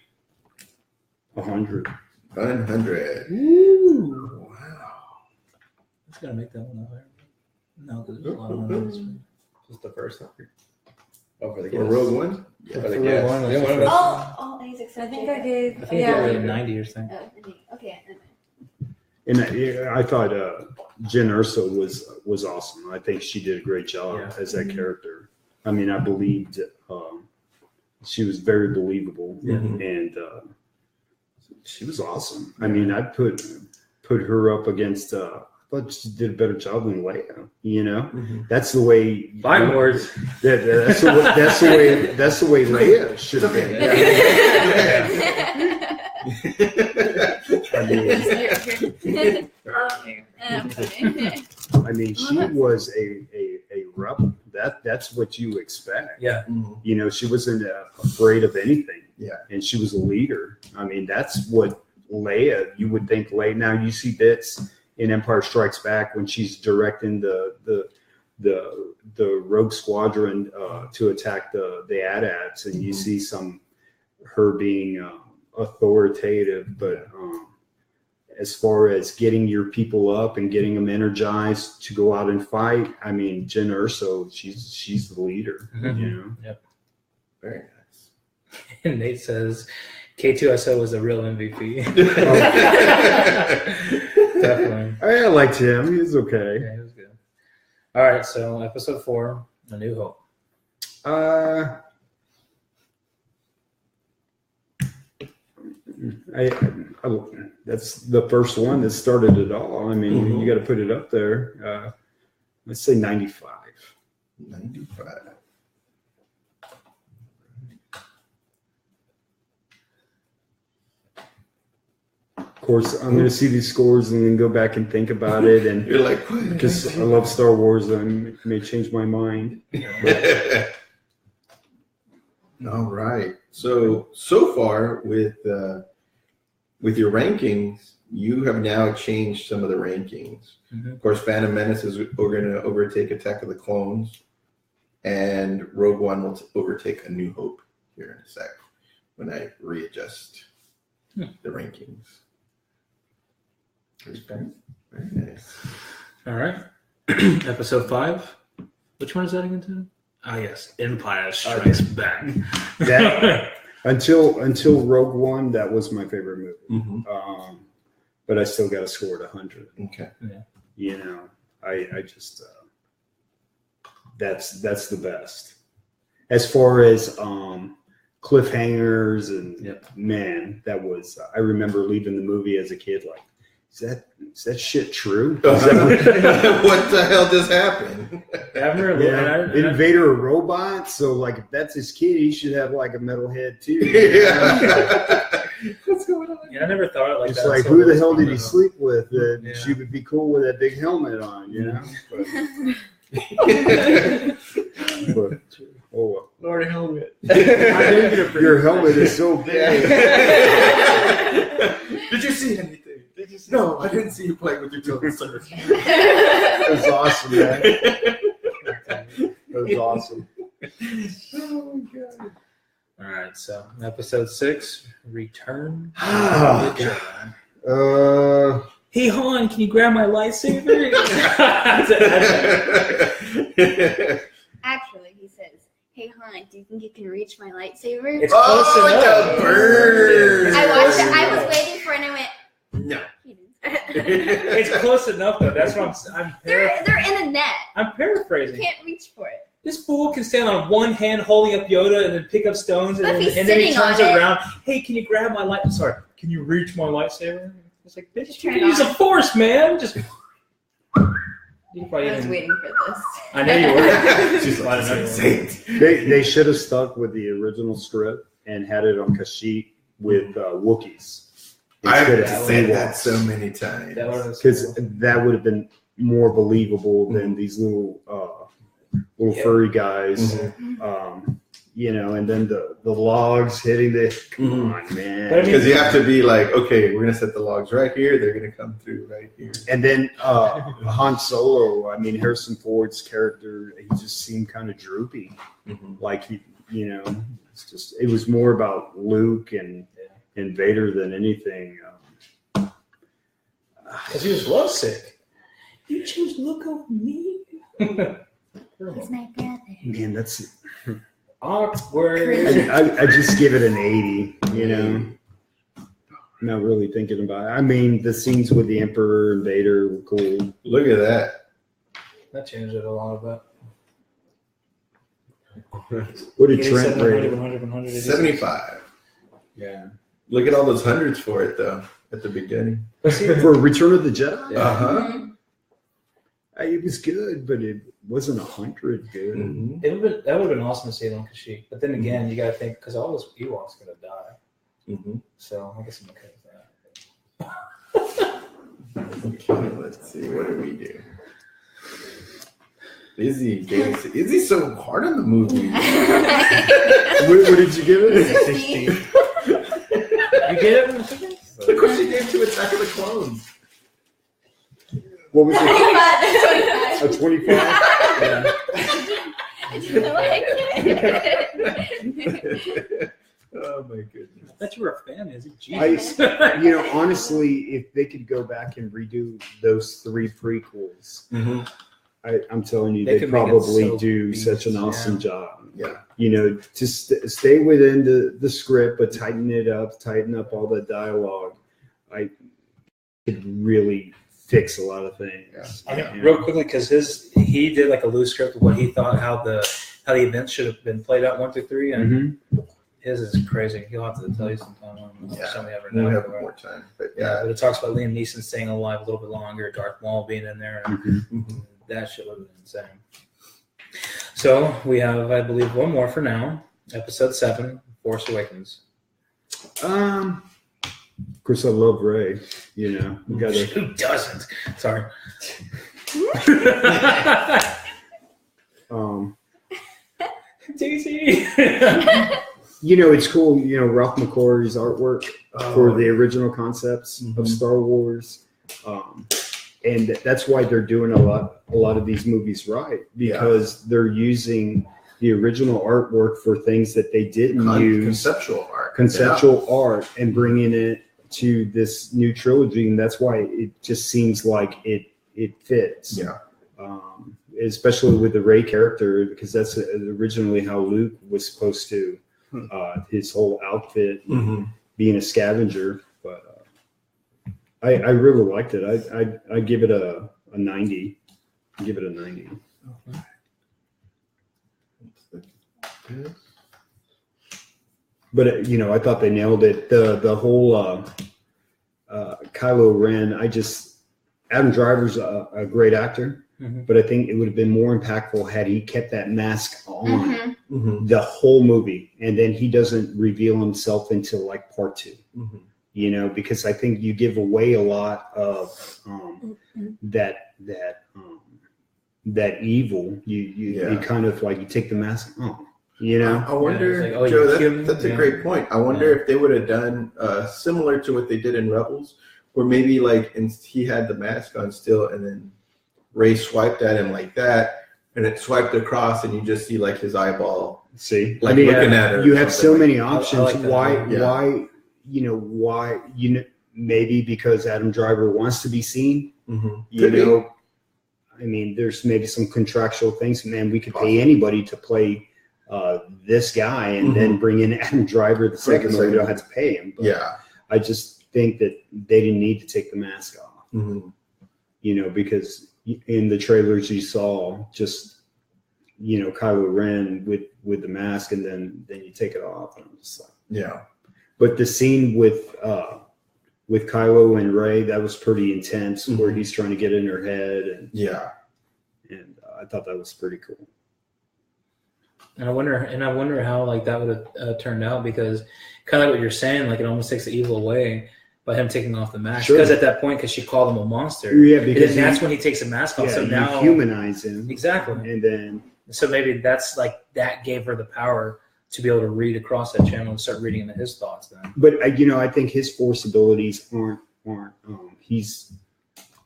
100. 100. Ooh. Wow. That's going to make that one higher. No, because there's a lot of ones. Just the first one. Oh, for the For Rogue One? For the guess. He's I excited. think I gave. I think it was 90 or something. Okay. And I thought Jen Erso was awesome. I think she did a great job as that character. I mean, I believed she was very believable, and she was awesome. I mean, I put her up against. I thought she did a better job than Leia. That's the way. Fine words. That's the way Leia should have been. I mean, she was a rebel. that's what you expect. Yeah. You know, she wasn't afraid of anything. Yeah. And she was a leader. I mean, that's what Leia, you would think Leia. Now you see bits in Empire Strikes Back when she's directing the Rogue Squadron to attack the AT-ATs, and you see her being authoritative, but as far as getting your people up and getting them energized to go out and fight, I mean, Jyn Erso, she's the leader. You know. Yep. Very nice. And Nate says K2SO was a real MVP. Definitely. I liked him. He was okay. Yeah, he was good. All right, so episode 4, A New Hope. That's the first one that started it all. I mean, you got to put it up there. Let's say 95. 95. Of course, I'm going to see these scores and then go back and think about it. And You're like, because I love Star Wars, I may change my mind. All right. So far with your rankings, you have now changed some of the rankings. Of course, Phantom Menace is going to overtake Attack of the Clones, and Rogue One will overtake A New Hope here in a sec when I readjust the rankings. Very nice. All right. Episode 5. Which one is that again, Tim? Ah, yes. Empire Strikes Back. That until Rogue One, that was my favorite movie. But I still got to score at 100. Okay. Yeah. You know, I just that's the best. As far as cliffhangers and man, that was I remember leaving the movie as a kid like, is that shit true? What the hell just happened? Invader a robot, so like if that's his kid, he should have like a metal head too. What's going on? Yeah, I never thought it like It's that. like, who the hell did he sleep with? That she would be cool with that big helmet on, you know? But oh well. Lord helmet. Your helmet is so big. Did you see anything? No, I didn't see you playing with your children, sir. It was awesome, man. It was awesome. Oh my god. All right, so episode 6, Return. Oh, God. Hey Han, can you grab my lightsaber? Actually, he says, "Hey Han, do you think you can reach my lightsaber?" It's close enough. The bird. I watched it. I was waiting for it, and I went, No. "He didn't." It's close enough though. That's what I'm They're in a net. I'm You paraphrasing. can't reach for it. This fool can stand on one hand holding up Yoda and then pick up stones and But then, he's and then he sitting turns on it. around. Hey, can you grab my light? Sorry, can you reach my lightsaber? It's like, bitch, you Turn can use on. a force, man. Just. You probably I was didn't- waiting for this. I know you were. She's I like, don't know. say it. They should have stuck with the original script and had it on Kashyyyk with Wookiees. I've instead of said that Ewoks. so many times. That was Because that would have been more believable than these little furry guys. You know, and then the logs hitting the come on, man. But I mean- Because you have to be like, okay, we're gonna set the logs right here. They're gonna come through right here. And then Han Solo, I mean Harrison Ford's character, he just seemed kind of droopy. Like he, you know, it was more about Luke and Vader than anything. Because he was lovesick. You chose look over me. He's my brother. Man, that's Awkward. I just give it an 80. You know, not really thinking about it. I mean, the scenes with the Emperor and Vader were cool. Look at that. That changed it a lot of that. What did Trent 100, rate? 100, 100, 75. Yeah, Look at all those hundreds for it though at the beginning. for Return of the Jedi. Uh-huh. It was good, but it wasn't 100 good. That would have been awesome to see it on Kashyyyk. But then again, you got to think, because all those Ewoks are going to die. So I guess I'm okay with that. Okay, let's see. What do we do? Izzy's so hard on the movie. What did you give it? 16. You get it? Look what she gave to Attack of the Clones. What was it? A 25? Yeah. I didn't like it. Oh my goodness. I thought you were a fan, Izzy. Jesus. Honestly, if they could go back and redo those 3 prequels, I'm telling you, They they'd could make it probably so do beast, such an awesome job. Yeah. Just stay within the script, but tighten it up, tighten up all the dialogue. I could really fix a lot of things. I mean, real quickly, because he did like a loose script of what he thought how the events should have been played out 1 through 3, and his is crazy. He'll have to tell you sometime. Something ever We'll know. have more time. But But it talks about Liam Neeson staying alive a little bit longer, Darth Maul being in there, and that shit would have been insane. So we have, I believe, one more for now. Episode 7, Force Awakens. Of course, I love Ray. We got to. Who doesn't? Sorry. Daisy. It's cool. Ralph McQuarrie's artwork for the original concepts of Star Wars, and that's why they're doing a lot of these movies right, because they're using the original artwork for things that they didn't use, conceptual art, and bringing it to this new trilogy, and that's why it just seems like it fits. Especially with the Rey character, because that's originally how Luke was supposed to. His whole outfit, being a scavenger, but I really liked it. I give it a 90. I give it a 90. But I thought they nailed it. The whole Kylo Ren. Adam Driver's a great actor. But I think it would have been more impactful had he kept that mask on the whole movie, and then he doesn't reveal himself until like part 2. Because I think you give away a lot of that evil. You kind of like you take the mask off. I wonder, Joe. That's a great point. I wonder if they would have done similar to what they did in Rebels, where maybe he had the mask on still, and then Ray swiped at him like that, and it swiped across, and you just see like his eyeball. See, looking at her. You have so many options. I like that. Why? Maybe because Adam Driver wants to be seen. I mean, there's maybe some contractual things. Man, we could pay anybody to play this guy, and then bring in Adam Driver the second one. We don't have to pay him. But I just think that they didn't need to take the mask off. Because in the trailers you saw just Kylo Ren with the mask, and then you take it off, and I'm just like But the scene with Kylo and Rey, that was pretty intense, where he's trying to get in her head, and I thought that was pretty cool. And I wonder how like that would have turned out, because kind of like what you're saying, like it almost takes the evil away by him taking off the mask. Because at that point, because she called him a monster. Yeah, because that's when he takes the mask off. So now humanize him. Exactly. And then so maybe that's like that gave her the power to be able to read across that channel and start reading into his thoughts then. But I think his force abilities aren't he's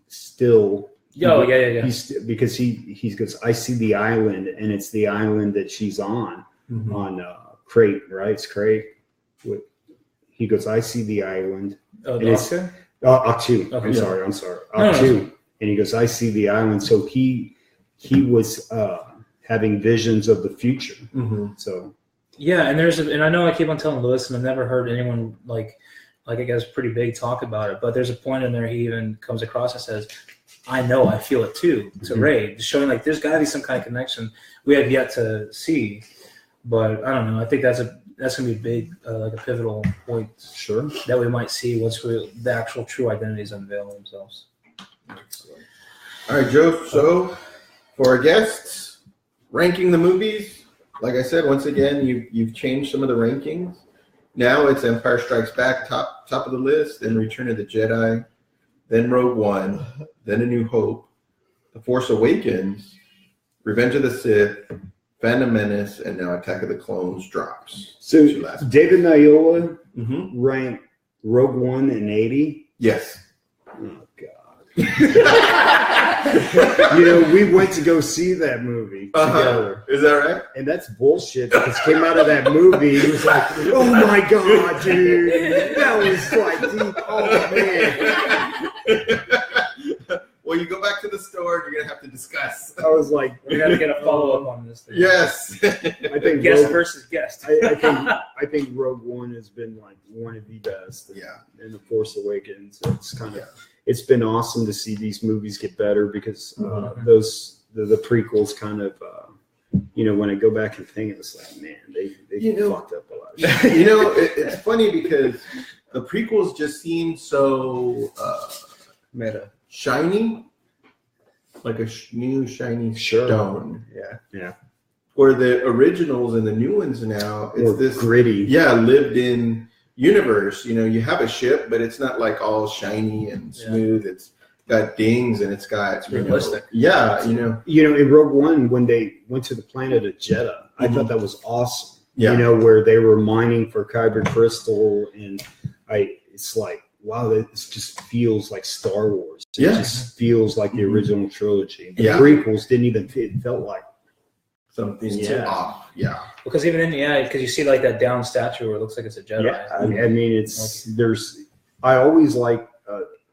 still because he goes, I see the island, and it's the island that she's on Crate, right? It's Crate. He goes, I see the island. Oh, Octu. Okay, I'm sorry. Octu. And he goes, I see the island. So he was having visions of the future. So and I know I keep on telling Lewis, and I've never heard anyone like I guess pretty big talk about it. But there's a point in there he even comes across and says, I know, I feel it too. To Ray, showing like there's got to be some kind of connection we have yet to see. But I don't know. I think that's gonna be a big, like a pivotal point. Sure. That we might see once the actual true identities unveil themselves. All right, Joe. So for our guests, ranking the movies. Like I said, once again, you've changed some of the rankings. Now it's Empire Strikes Back, top of the list, then Return of the Jedi, then Rogue One, then A New Hope, The Force Awakens, Revenge of the Sith, Phantom Menace, and now Attack of the Clones drops. So What's your last David Nayola Mm-hmm. ranked Rogue One in 80. Yes. Oh God! We went to go see that movie together, Is that right? and that's bullshit. Because came out of that movie, he was like, "Oh my God, dude, that was like deep. Oh man." Well, you go back to the store and you're going to have to discuss. I was like, We got to get a follow-up on this thing. Yes. I think Guest versus guest. I think Rogue One has been like one of the best. Yeah. And The Force Awakens. It's kind of it's been awesome to see these movies get better because the prequels kind of when I go back and think, it's like, man, they fucked up a lot of shit. It's funny because the prequels just seem so Meta. shiny, like a new shiny Sure. stone. Yeah. Where the originals and the new ones now, it's More this gritty. lived in universe. You have a ship, but it's not like all shiny and smooth. It's got dings and it's got realistic. In Rogue One, when they went to the planet of Jeddah, I thought that was awesome. Yeah. Where they were mining for kyber crystal, and it's like, wow, this just feels like Star Wars. It just feels like the original trilogy. The prequels didn't even fit. It felt like something off. Yeah. Because even then, because you see like that down statue where it looks like it's a Jedi. Yeah, I mean, I always like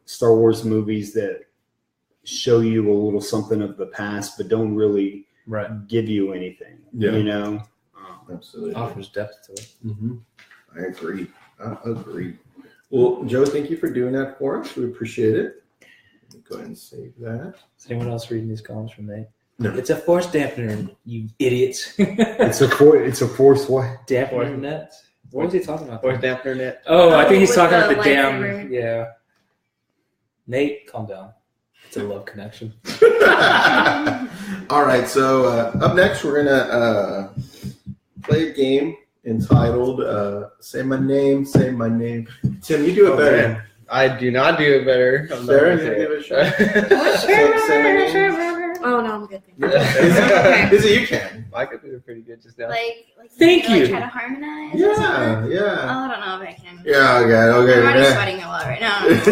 Star Wars movies that show you a little something of the past, but don't really give you anything. Yeah. Absolutely. Offers depth to it. Mm-hmm. I agree. Well, Joe, thank you for doing that for us. We appreciate it. Go ahead and save that. Is anyone else reading these columns from Nate? No. It's a force dampener, you idiots. It's a force what? Dampener net? What was he talking about? Force dampener net. Oh, I think he's With talking the about the damn. lightsaber. Yeah. Nate, calm down. It's a love connection. All right. So up next, we're gonna play a game entitled "Say My Name, Say My Name." Tim, you do it better. Man. I do not do it better. Sarah, you give it a shot. Say my name. Oh no, I'm good. Izzy, you can. I could do it pretty good just now. Like Thank you. Try to harmonize. or something? Yeah. Oh, I don't know if I can. Yeah, okay. I'm already Yeah. sweating a lot right now. I'm get the-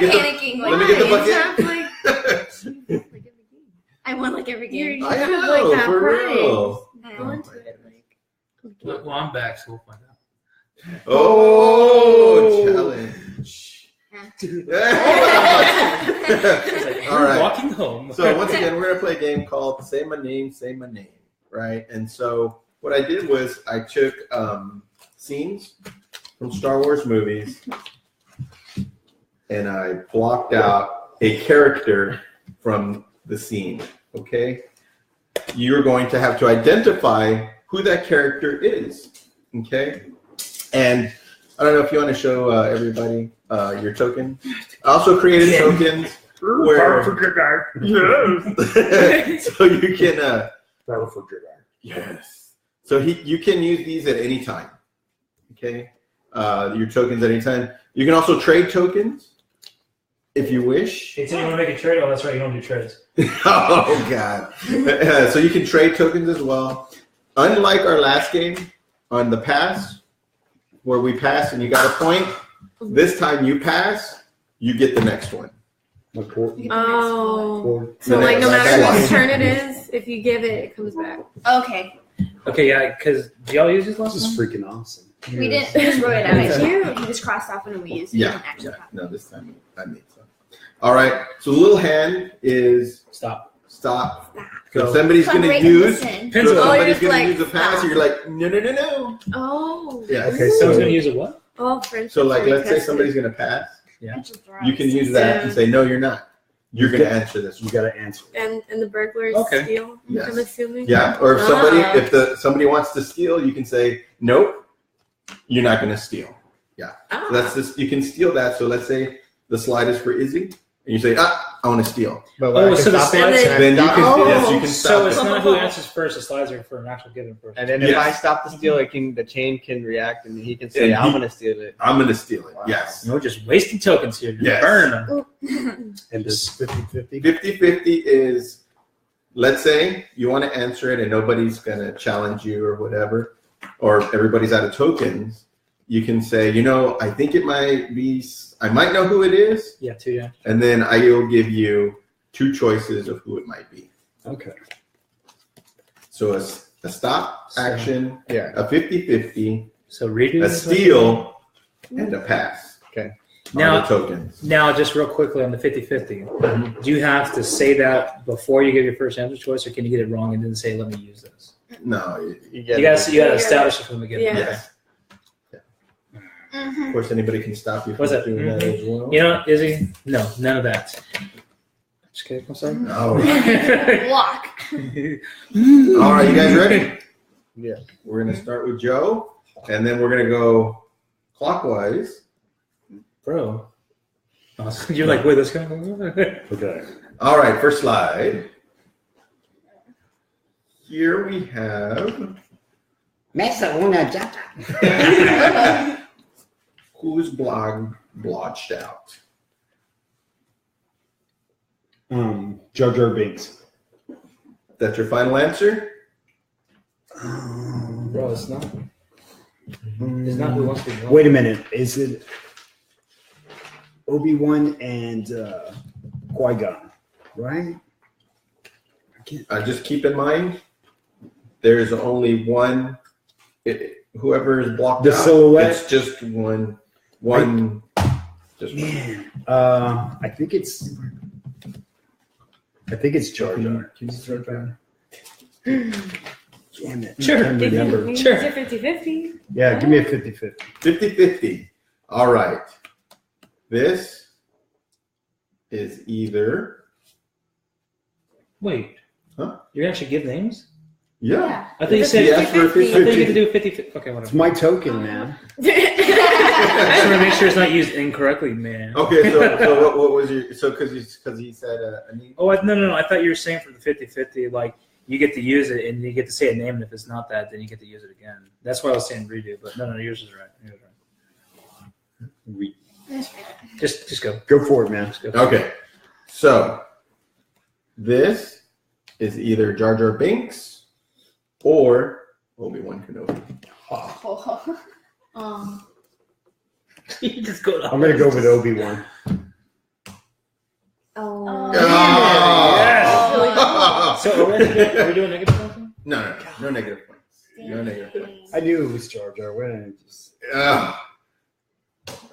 panicking. let me get the Why? bucket. I won like every game. I have, know, like, that for prize. real. Go into it, like. Well, I'm back, so we'll find out. Oh, challenge. All right. Walking home. So once again, we're gonna play a game called "Say My Name, Say My Name," right? And so what I did was I took scenes from Star Wars movies, and I blocked out a character from the scene. Okay, you're going to have to identify who that character is. Okay, and I don't know if you want to show everybody your token. I also created tokens where so you can yes. So you can use these at any time. Okay, your tokens at any time. You can also trade tokens if you wish. Hey, Tim, you want to make a trade? Oh, that's right. You don't do trades. Oh God! So you can trade tokens as well. Unlike our last game on the pass, where we pass and you got a point. This time you pass, you get the next one. Oh. The So like next no matter slide. whose turn it is, if you give it, it comes back. Okay. Okay, yeah, because do y'all use this last This is time? freaking awesome. We didn't. We just wrote it out. He just crossed off when we used it. He Yeah. didn't actually copy. No, this time I made some. All right. So the little hand is Stop. stop. Stop. So somebody's Fun going break to and use. listen. So Pencil. Oh, somebody's you're going to like, use a pass. stop. You're like no. Oh. Yeah. Okay, Someone's so going to use a what? Oh, friendship. So like, let's say somebody's going to pass. You can use that and say no, you're not. You're going to answer this. you got to answer. And the burglars Okay. steal. Yes. I'm assuming. Yeah. Or if somebody Ah. if somebody wants to steal, you can say nope. You're not going to steal. Ah. So that's this. You can steal that. So let's say the slide is for Izzy, and you say, I want to steal. But Oh, I can so the stop slide- it, Then you can, Oh. yes, you can So stop it's it. not who answers first. The slides are for an actual given person. and then if Yes. I stop the steal, the chain can react, and he can say, And "I'm he- gonna steal it." I'm going to steal it. Wow. Yes. No, just wasting tokens here. Just Yes. burning them. And this 50-50. 50-50 is let's say you want to answer it and nobody's going to challenge you or whatever, or everybody's out of tokens. You can say, I think it might be, I might know who it is. Yeah, 2, yeah. And then I will give you 2 choices of who it might be. Okay. So a stop action, Yeah. a 50-50, So redo. a steal, and a pass. Okay. Now- On the tokens. Now, just real quickly on the 50-50, do you have to say that before you give your first answer choice, or can you get it wrong and then say, let me use this? No. You You got to establish it from the beginning. Yeah. Yes. Of course, anybody can stop you from What's that? doing that as well. Izzy? No, none of that. Just kidding. I'm sorry. No. Walk. All right, you guys ready? Yeah. We're going to start with Joe, and then we're going to go clockwise. Bro. Awesome. You're like, wait, let's go. Okay. All right, first slide. Here we have Mesa una jata. who's blotched out. Jar Jar Binks. That's your final answer? Bro, it's not. It's not who wants to be. Wait a minute. Is it Obi-Wan and Qui-Gon? Right? Just keep in mind, there's only one. Whoever is blocked The out, silhouette? it's just one. Just one. Man, I think it's Jar Jar. Can you throw down? Damn it. Sure. I can't remember. Sure. It's a 50-50. Yeah, give me a 50-50. 50-50. All right. This is either. Wait. Huh? You're going to actually give names? Yeah. I thought you said He asked for a 50. I thought you 50. could do 50. Okay, It's whatever. my token, man. I just want to make sure it's not used incorrectly, man. Okay, so what was your because he said a name? Oh, no. I thought you were saying for the 50-50, like you get to use it and you get to say a name, and if it's not that, then you get to use it again. That's why I was saying redo, but no, yours is right. Yours is right. Just go. Go for it, man. Just go. Okay, so this is either Jar Jar Binks or Obi-Wan Kenobi. You just go. I'm going to go with Obi-Wan. Oh. Yes. So are we doing negative points? No negative points. No negative points. I knew it was Jar Jar. Why didn't I just...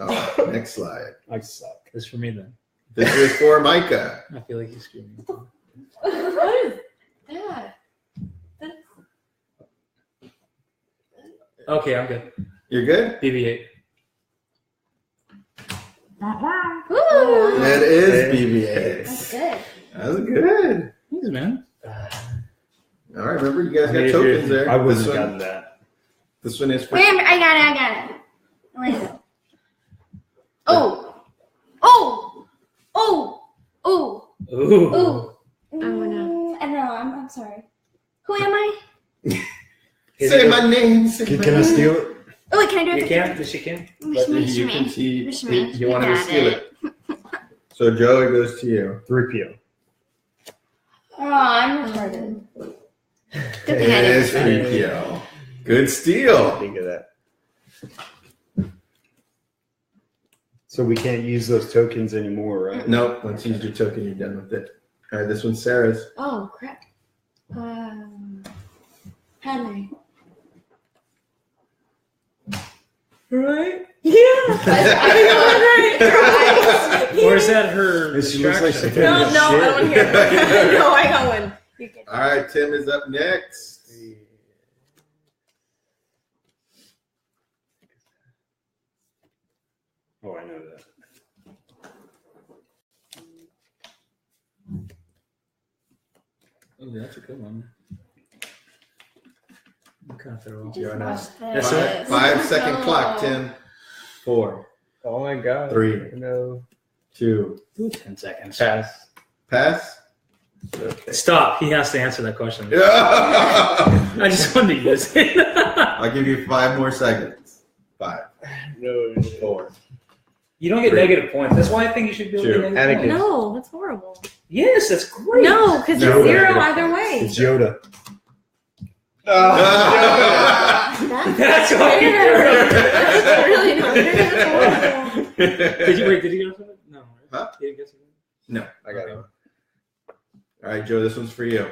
All right, next slide. I suck. This is for me then. This is for Micah. I feel like he's screaming. What is that? Okay, I'm good. You're good? BB-8. Ooh. That is BB-8. That's good. That was good. Thanks, man. All right, remember you guys got Yeah, tokens there. I wouldn't This have one- gotten that. This one is for Wait, I got it. Wait. Oh. Ooh. I don't know. I'm sorry. Who am I? Say my name. Say my Can I name. steal it? Oh, wait, can I do it? You can? Yes, you can. But you can see you wanted to got steal it. So Joe, it goes to you. 3PO. Oh, I'm retarded. Good It thing I is didn't. 3PO. Good steal. Think of that. So we can't use those tokens anymore, right? Nope. Once you use your token, you're done with it. All right, this one's Sarah's. Oh, crap. Henry. Right? Yeah. I Or is that her She looks like distraction? she No, I don't want to hear it. No, I got one. You can. All right, Tim is up next. Oh, I know that. Oh, that's a good one. I'm kind of throw off. You're on a That's it? 5-second clock, Tim. 4, Oh my God. 3, No. 2, Ooh, 10 seconds. Pass. pass. Stop. He has to answer that question. I'll I just wanted to use it. give you 5 more seconds. 5, No. 4. You don't get 3. negative points. That's why I think you should be able to Two. get negative Anakin. points. No, that's horrible. Yes, that's great. No, because No, it's zero no. either way. It's Yoda. That's what you That's really not fair. That's horrible. Did you guess it? No. Right? Huh? You didn't guess it? No. I got it. All right, Joe, this one's for you.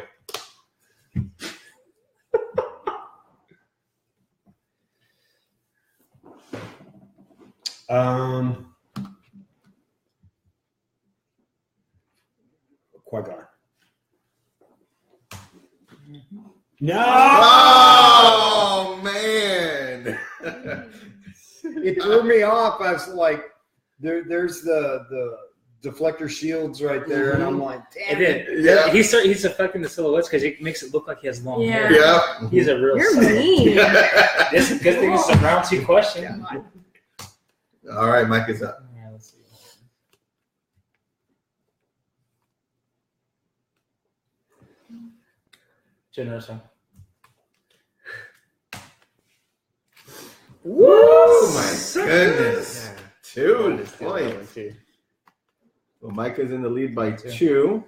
Qui-Gon. No! Oh, man. It threw me off. I was like, there's the deflector shields right there, and I'm like, damn It it. did. Yeah. He's affecting the silhouettes because it makes it look like he has long Yeah. hair. Yeah. He's a real. You're psycho. mean. This is good thing. It's a round 2 question. All right, Mike is up. Yeah, let's see. Generoso. Oh, my goodness. Yeah. 2 Steal that one, points. too. Well, Micah's in the lead by 2.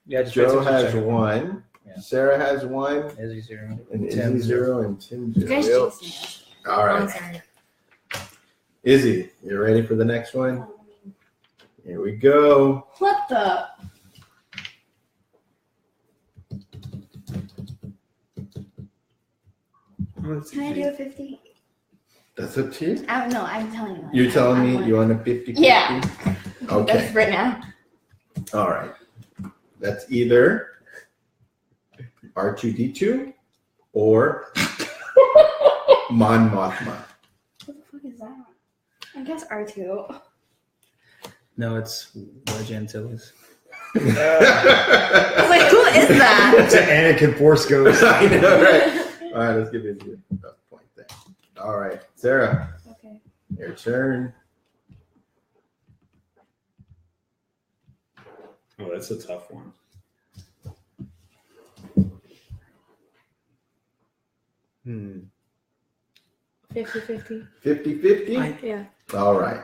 Yeah, just Joe wait till has check it. 1. Yeah. Sarah has 1. Izzy 0. And Tim, Izzy 0 and Tim You guys 0. jinxed me. All I'm right. sorry. Izzy, you ready for the next one? Here we go. What the? Can I do a 50? That's up to you. I don't know. I'm telling you. You're telling I'm me like- you want a 50? Yeah. Okay. That's right now. All right. That's either R2D2 or Mon Mothma. What the fuck is that? I guess R2. No, it's Wedge Antilles. I was like, who is that? It's an Anakin Force Ghost. I know, right? All right, let's give Izzy a point there. All right, Sarah, Okay. your turn. Oh, that's a tough one. Hmm. 50-50. 50-50? Yeah. All right.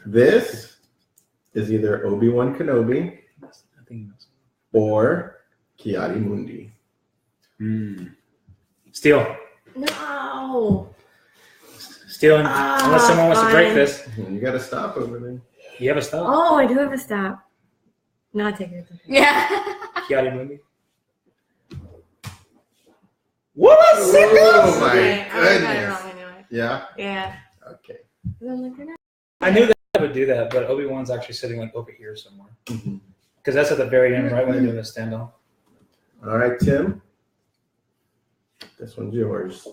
This is either Obi-Wan Kenobi I think he knows. or Kiadi Mundi. Steal. No. Stealing. Unless someone wants to break fine. this. You got to stop over there. You have a stop. Oh, I do have a stop. No, I take it. Yeah. Kiadi movie. What a sick! Oh my Okay, I got it goodness. wrong anyway. Yeah? Yeah. Okay. I'm like, you're not- I knew that I would do that, but Obi-Wan's actually sitting like over here somewhere. Mhm. Because that's at the very end, right when they're doing the standoff. All right, Tim. This one's yours.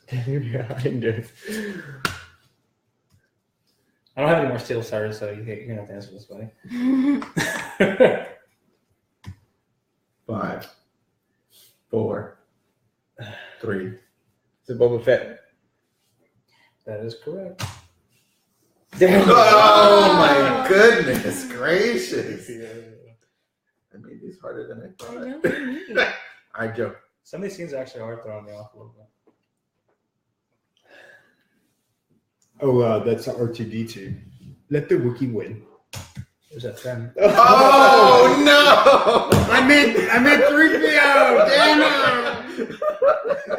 Standing behind us. I don't have any more steel stars, so you're gonna have to answer this, buddy. 5, 4, 3. It's a Boba Fett. That is correct. Oh my goodness gracious! I made these harder than I I thought. know. All right, Joe. Some of these scenes actually are throwing me off a little bit. Oh, that's R2D2. Let the Wookiee win. There's that 10. Oh no! I meant 3PO. Damn it!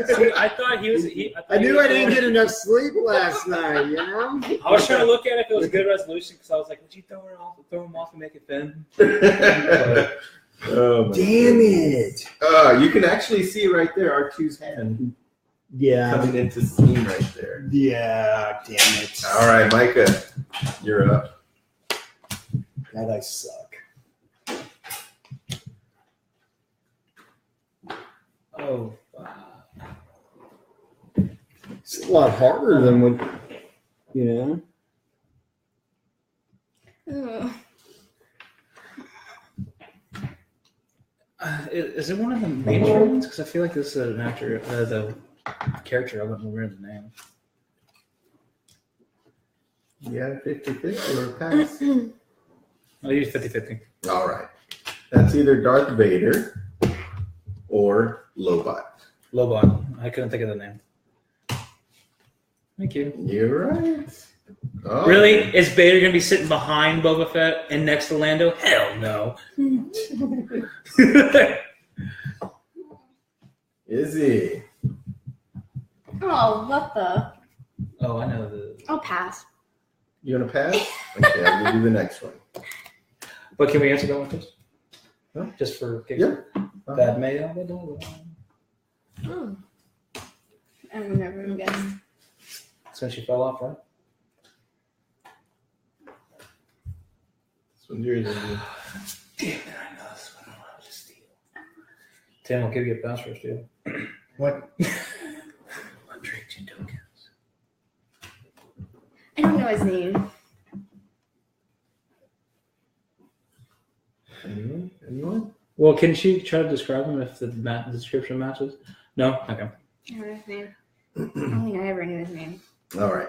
See, I thought he was. I knew I didn't get enough sleep last night. You know. I was trying to look at it if it was a good resolution because I was like, would you throw him off and make it thin? Oh, my Damn goodness. it! You can actually see right there R2's hand Yeah. coming into scene right there. Yeah. Damn it! All right, Micah, you're up. God, I suck. Oh, It's a lot harder than what you know. Ugh. Is it one of the major ones? Because I feel like this is an actor, the character. I don't remember the name. Yeah, 50-50 or pass. I'll use 50-50. All right. That's either Darth Vader or Lobot. Lobot. I couldn't think of the name. Thank you. You're right. Oh. Really? Is Vader going to be sitting behind Boba Fett and next to Lando? Hell no. Is he? Oh, what the? Oh, I know the. I'll pass. You want to pass? Okay, I'll give you the next one. But can we answer that one first? Huh? Just for kicks? Yeah. Bad mayo. Oh. I don't never even guessed. Since she fell off, right? This one's yours. Damn it, I know this one. I'll just steal. Tim, I'll give you a pass for a steal. What? What trade you tokens? I don't know his name. Anyone? Well, can she try to describe him if the description matches? No? Okay. I don't know his name. I don't think I ever knew his name. All right.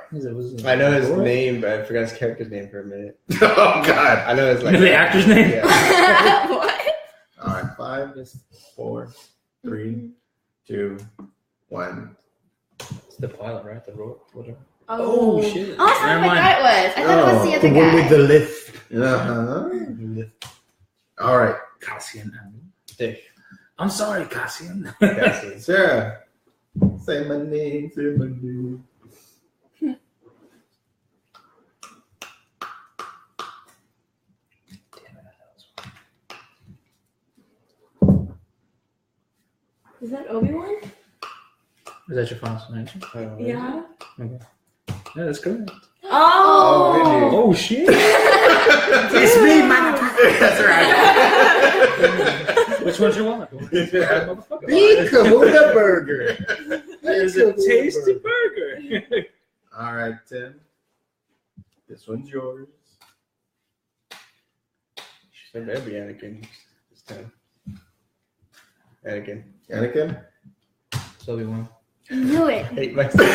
I know his name, but I forgot his character's name for a minute. Oh, God. I know his like the actor's name? Yeah. What? All right. 5, 4, 3, 2, 1. It's the pilot, right? The road, whatever. Oh, shit. Oh, that's not Never what mind. guy it was. I thought it was the The other one guy. with the lift. Uh-huh. All right. Cassian. Dick. I'm sorry, Cassian. Cassian. Sarah. Say my name. Say my name. Is that Obi-Wan? Is that your final answer? Yeah. Okay. Yeah, that's correct. Oh! Oh, shit. It's me, motherfucker. That's right. Which one's your wallet? Big Kahuna Burger. There's a tasty burger. All right, Tim. This one's yours. She said that'd be Anakin this time. Anakin. Anakin? So we won. I knew it. Hate myself.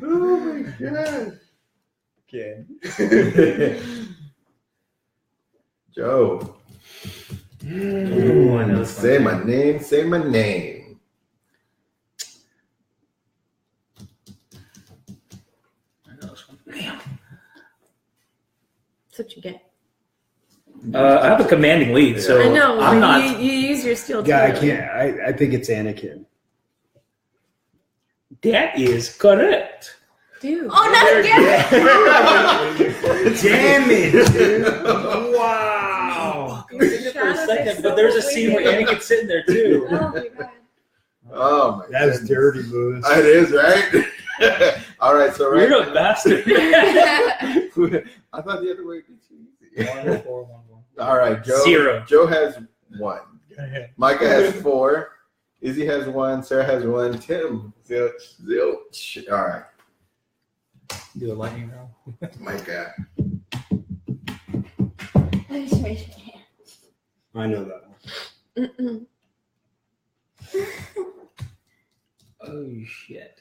Oh my God. Again. Joe. Ooh, I know this Say one. my name. Say my name. I know this one. Damn. That's what you get. I have a commanding lead, so I know. I'm but not. You use your steel. Yeah, I too. can't. I think it's Anakin. That is correct. Dude. Oh, not again. Damn it, dude. Wow. The For a shadows second, are but so there's a scene where weird. Anakin's sitting there too. Oh my god. Oh my That was goodness. dirty, Lewis. It is, right? All right, so right. You're a bastard. I thought the other way would be too easy. 1, 4, 1, 1. All right, Joe. 0. Joe has 1. Micah has 4. Izzy has 1. Sarah has 1. Tim. Zilch. Zilch. All right. Do a lightning round. Micah. I know that one. Mm-mm. Oh shit.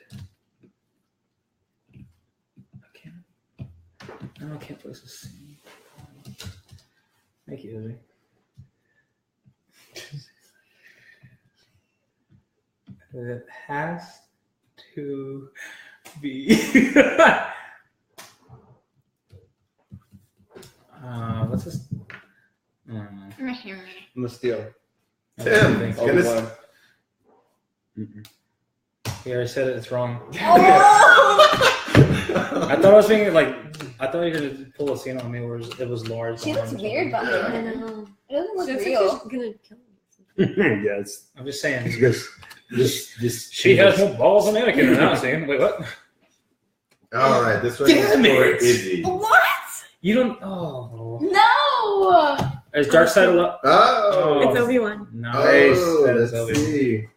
I can't place a scene. Thank you, Izzy. It has to be. What's this? I'm gonna steal. Tim. Thank Oh, you. Goodness. one. Yeah, I said it. It's wrong. Oh! I thought I was being like. I thought you were gonna pull a scene on me where it was large. She looks weird Yeah. behind I him. know. It doesn't look She looks like real. she's gonna kill me. Yes. I'm just saying. This. She has more balls than Anakin in that scene. Wait, what? All right, this one is Damn for it. Izzy. What? You don't. Oh. No! Is Dark Side of Love? Oh. It's Obi-Wan. Nice. Oh, That is let's Obi-Wan. see.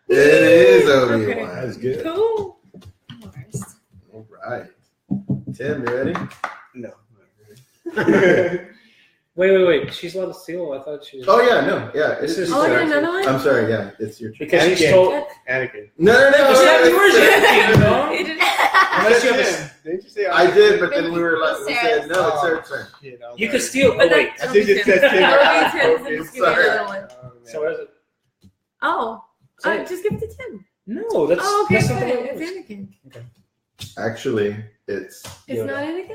It is Obi-Wan. Okay. That's good. Cool. Worst. All right. Tim, you ready? No. Wait. She's allowed to steal. I thought she was. Oh, yeah, no. Yeah. This it's is- Oh, I got yours. another one? I'm sorry, yeah. It's your turn. Because she's Anakin. told. Anakin. No. Is that yours, Anakin, no? It didn't- Unless you have a- Didn't you say I did, but then we were like, we Sarah's. said, no, it's her turn. Shit, I was You like- could steal. Oh, wait. I think it said Tim. That'll be Tim's, and Okay, just give me sorry. another one. Oh, man. So what is it? Oh, Say it. just give it to Tim. No, that's Oh, okay. that's not the way it It's works. Anakin. Actually, it's. It's Yoda. not Anakin.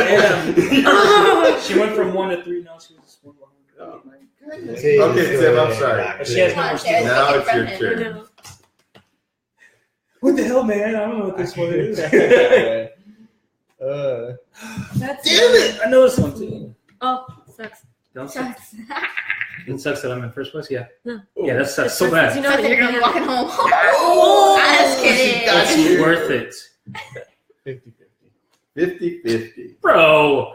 Yeah. She went from 1 to 3. Now she's 1 behind. Oh my goodness. See, Okay, Tim, I'm sorry. But she has Come on, more Sarah, skills. Now take it it's your from turn. him. What the hell, man? I don't know what this one is. That's Damn it! I know this one too. Oh, sucks. Don't suck. It sucks that I'm in first place. Yeah. No. Yeah, that's so It sucks bad. that you know But that they're you're gonna be gonna walking home. Oh, I was kidding. got It's you. worth it, 50-50. 50-50. bro.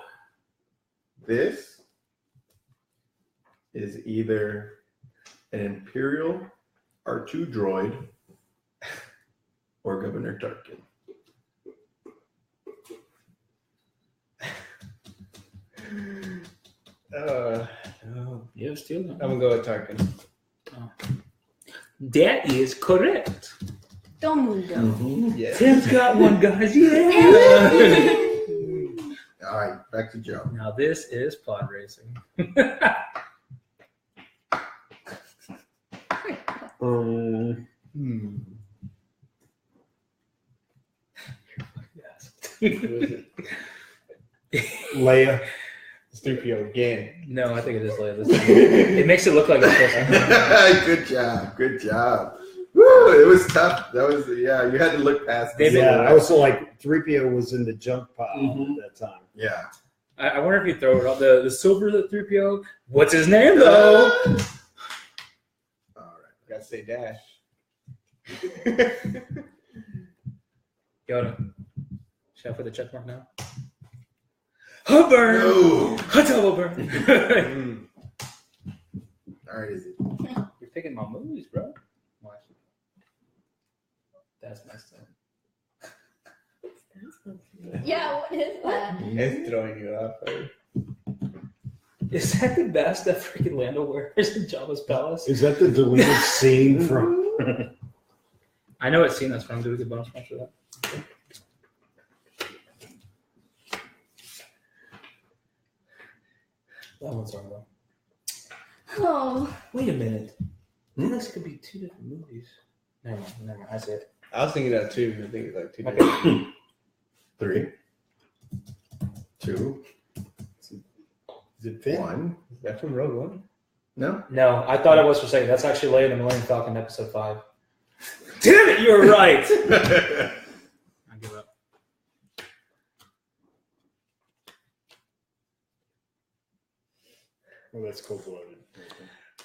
This is either an Imperial R2 droid or Governor Tarkin. Yeah, still. I'm gonna go with Tarkin. That is correct. Domundo. Yeah. Tim's got one, guys. Yeah. All right, back to Joe. Now this is pod racing. Leia. It's 3PO again. No, I think it is Leia this time. It makes it look like it's supposed to. Good job. Good job. Woo, it was tough. That was, yeah, you had to look past They- it. Yeah, I was like 3PO was in the junk pile Mhm. at that time. Yeah. I wonder if you throw it up the silver 3PO. What's his name though? All right. Gotta say Dash. Yoda. Should I put the check mark now? Burn. No. Double burn. All right, is it? You're picking my movies, bro. Watch. That's messed up. Yeah, what is that? It's throwing you off. Right? Is that the best that freaking Lando wears in Jabba's palace? Is that the deleted scene from? I know what scene that's from. Do we get bonus points for that? That one's wrong though. Oh. Wait a minute. This could be 2 different movies. Never mind. I see it. I was thinking that too. I think it's like 2 Okay. different. 3, 2, Is it Finn? 1. Is that from Rogue One? No? No, I thought it was for a second. That's actually Leia in the Millennium Falcon episode 5. Damn it, you were right. I give up. Oh, that's cold-blooded.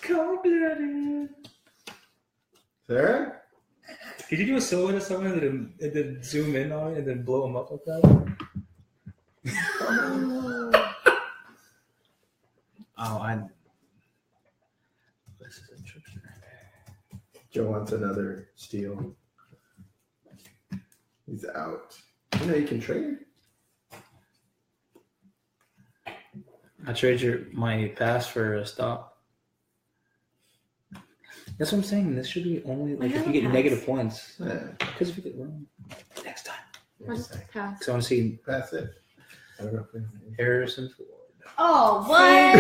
Cold-blooded. Sarah? Could you do a silhouette of someone and then zoom in on it and then blow them up like that? This is a trickster. Joe wants another steal. He's out. You know, you can trade. I trade my pass for a stop. That's what I'm saying. This should be only like if you get negative points. Yeah. Because if you get wrong, next time. Pass. So I want to see Pass it. I don't know if Harrison Ford. Oh, what?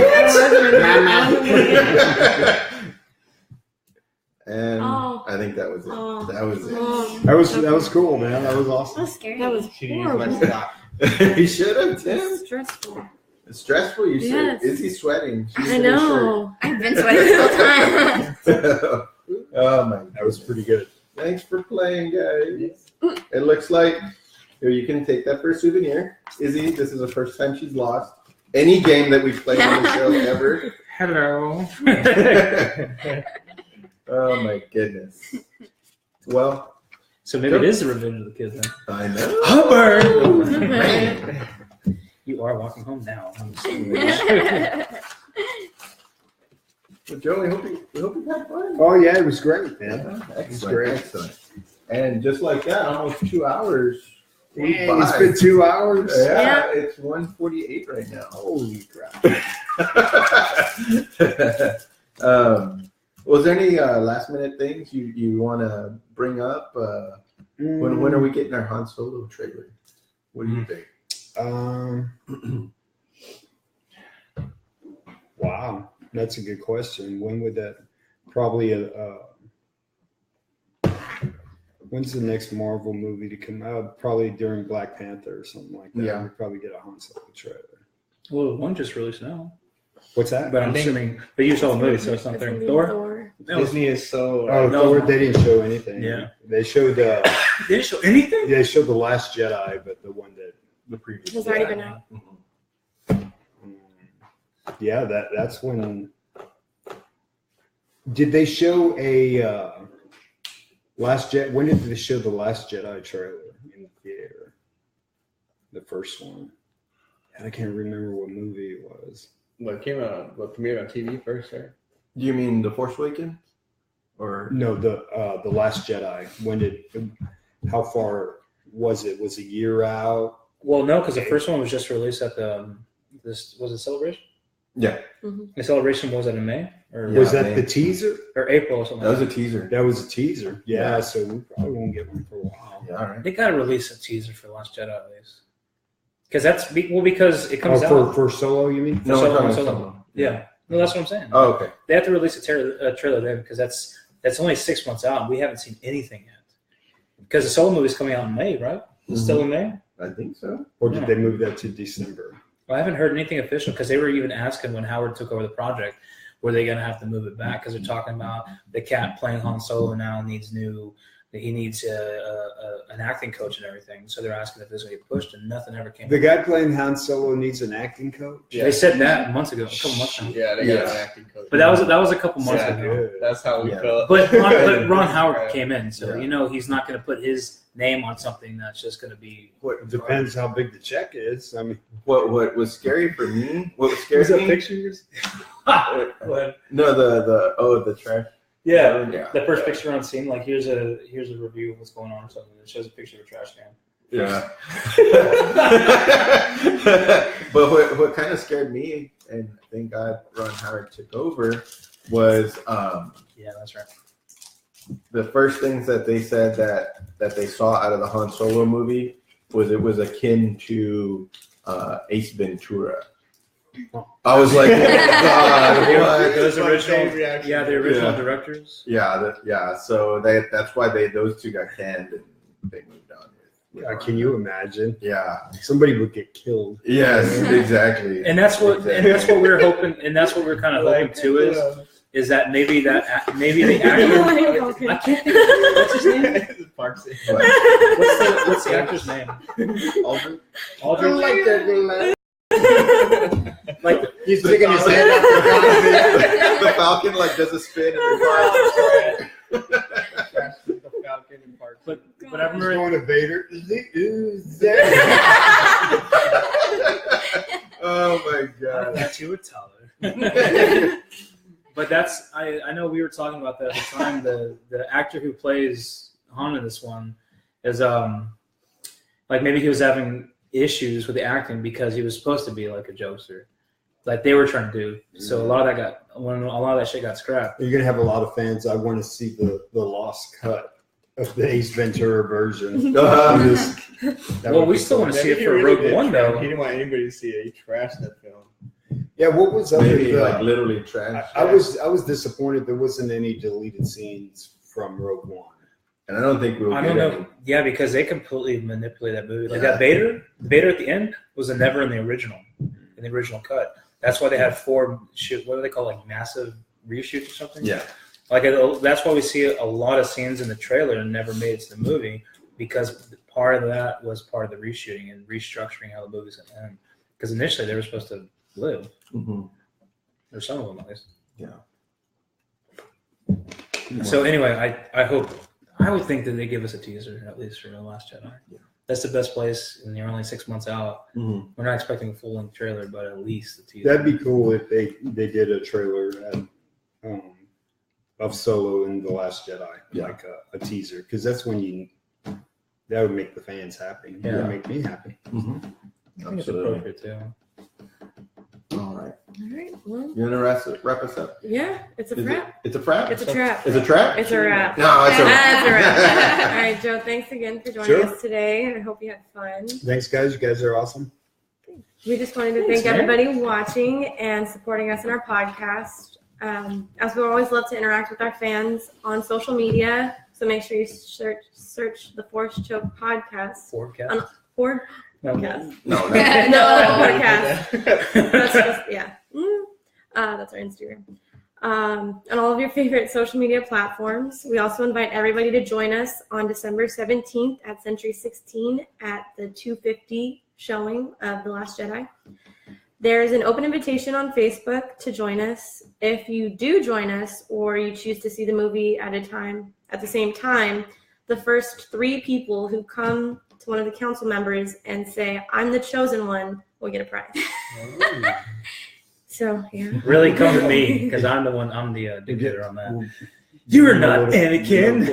And Oh. I think that was it. Oh. That was it. Oh, That was cool, man. That was That awesome. was scary. that was Should use my horrible. stock. You should have, Tim. It's stressful. It's stressful. You Yes. said, is he sweating? She's I in her know. I've been sweating the whole time. shirt. Oh my! That was pretty good. Thanks for playing, guys. It looks like here you can take that for a souvenir. Izzy, this is the first time she's lost any game that we've played on the show ever. Hello. Oh my goodness. Well, So maybe it is the Revenge of the Kid then. I know. Hubbard! You are walking home now. Well, Joe, we hope you had fun. Oh yeah, it was great, man. Excellent, great. excellent. And just like that, almost 2 hours. flew Yeah, by. it's been 2 hours. Yeah, it's 1:48 right now. Holy crap. Was there any last minute things you want to bring up? When are we getting our Han Solo trailer? What do you think? Wow. That's a good question. When would that probably when's the next Marvel movie to come out? Probably during Black Panther or something like that. Yeah. We'd probably get a Han Solo trailer. Well, one just released now. What's that? But I'm assuming, but you saw the movie, so it's not It's there. gonna be Thor? That was- Disney is so. Oh, No. Thor, they didn't show anything. Yeah. They showed They didn't show anything? they showed The Last Jedi, but the one that The previous. Has already been out. yeah, that's when. Did they show a Last Jedi? When did they show the Last Jedi trailer in the theater? The first one. I can't remember what movie it was. What came out? What premiered on TV first, right? Do you mean The Force Awakens? Or No, the Last Jedi. When did? How far was it? Was a year out? Well, no, because the first one was just released at the this was it Celebration? yeah, The Celebration was that in May or Yeah. Was that May. the teaser? or April or something? that was like a teaser. That was a teaser. Yeah, so we probably won't get one for a while. Yeah, all right. They gotta release a teaser for Last Jedi at least. Because because it comes Oh, out. for Solo, you mean? No, Solo, we're talking Solo. Solo. Yeah, no, that's what I'm saying. Oh, okay. They have to release a trailer then because that's only 6 months out and we haven't seen anything yet. Because the Solo movie's coming out in May, right? It's still in May. I think so. Or did they move that to December? Well, I haven't heard anything official because they were even asking when Howard took over the project, were they going to have to move it back? Because they're talking about the cat playing Han Solo now needs he needs an acting coach and everything. So they're asking if this will get pushed, and nothing ever came. The guy playing Han Solo needs an acting coach. They said that months ago, a couple months ago. Yeah, they got an acting coach. But that was a couple months Yeah, ago. That's how we Yeah. felt. But Ron Howard came in, so Yeah. he's not going to put his name on something that's just going to be. It depends how big the check is. I mean, What was scary for me? What was scary for me? pictures? No, the trash. Yeah, Yeah. the first picture on scene, like here's a review of what's going on or something. It shows a picture of a trash can. Yeah. But what kind of scared me, and thank God Ron Howard took over, was Yeah, that's right. the first things that they said that they saw out of the Han Solo movie was it was akin to Ace Ventura. I was like, oh God, what? Those Like, original, same reaction. yeah, the original Yeah. directors. Yeah. So that's why those two got canned and they moved on. with can you imagine? Yeah. Somebody would get killed. Yes, exactly. And that's what we're hoping, and that's what we're kind of hoping too is that maybe the actor. I can't think of what's his name. Parksy. What's the actor's name? Aldrin? Aldrin. like that girl. Like He's sticking his hand out the The Falcon like does a spin and The Falcon and Parksy. but I He's remember going to Vader. oh my God. that you would tell her. But that's I know we were talking about that at the time. The actor who plays Han in this one is like maybe he was having issues with the acting because he was supposed to be like a jokester, like they were trying to do. So a lot of that shit got scrapped. You're gonna have a lot of fans. I want to see the lost cut of the Ace Ventura version. Well, we still want to see it for Rogue One though. He didn't want anybody to see it. He trashed that film. Yeah, what was up Maybe with like literally trash. I was disappointed there wasn't any deleted scenes from Rogue One. And I don't think we'll I get don't know. any. Yeah, because they completely manipulated that movie. Like Yeah. that Vader at the end was never in the original cut. That's why they had 4 shoot. What do they call like massive reshoots or something? Yeah. Like that's why we see a lot of scenes in the trailer and never made it to the movie because part of that was part of the reshooting and restructuring how the movie's going to end. Because initially they were supposed to live, or some of them at least. Yeah. So anyway, I would think that they give us a teaser at least for The Last Jedi. Yeah. That's the best place, and you're only 6 months out. Mm-hmm. We're not expecting a full-length trailer, but at least a teaser. That'd be cool if they did a trailer of Solo and The Last Jedi, Yeah. like a teaser, because that's when that would make the fans happy. That Yeah. would make me happy. Mm-hmm. I think it's Absolutely. appropriate too. All right. All right. Well, You want to wrap us up? yeah, it's a wrap. It's a frap? It's a trap. It's a trap? It's a wrap. No, it's a That's a wrap. wrap. All right, Joe. Thanks again for joining Sure. us today. I hope you had fun. Thanks, guys. You guys are awesome. We just wanted to thank everybody watching and supporting us in our podcast. As we always love to interact with our fans on social media, so make sure you search the Force Choke Podcast. Forecast. Podcast. No, Podcast. That's just, yeah. That's our Instagram. On all of your favorite social media platforms. We also invite everybody to join us on December 17th at Century 16 at the 2:50 showing of The Last Jedi. There is an open invitation on Facebook to join us. If you do join us or you choose to see the movie at the same time, the first 3 people who come to one of the council members and say, "I'm the chosen one," will get a prize. So, yeah. Really come to me, because I'm the dictator on that. You're not Anakin.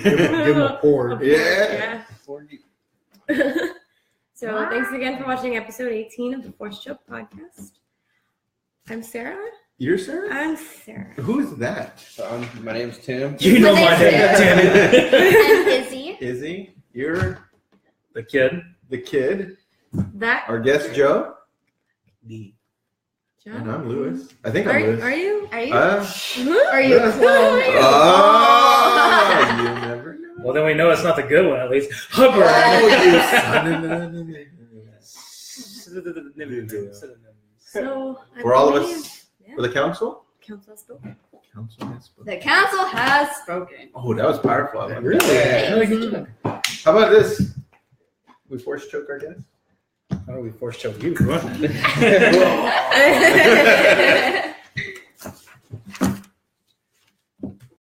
Give him a pour. Yeah. So thanks again for watching episode 18 of the Force Choke Podcast. I'm Sarah. You're Sarah? I'm Sarah. Who's that? So my name's Tim. You know my name, damn it. I'm Izzy. Izzy? You're The kid. the kid. That Our guest, Joe. John? And I'm Lewis. I think I'm Lewis. Are you? Are you? Uh, Are you a clone? Oh, you never know. Well, then we know it's not the good one, at least. Oh, you son So For all of us, for the council? Council has spoken. Council has spoken. The council has spoken. Oh, that was powerful. I like Really? that. Really good job. How about this? We force choke our guests? How do we force choke you?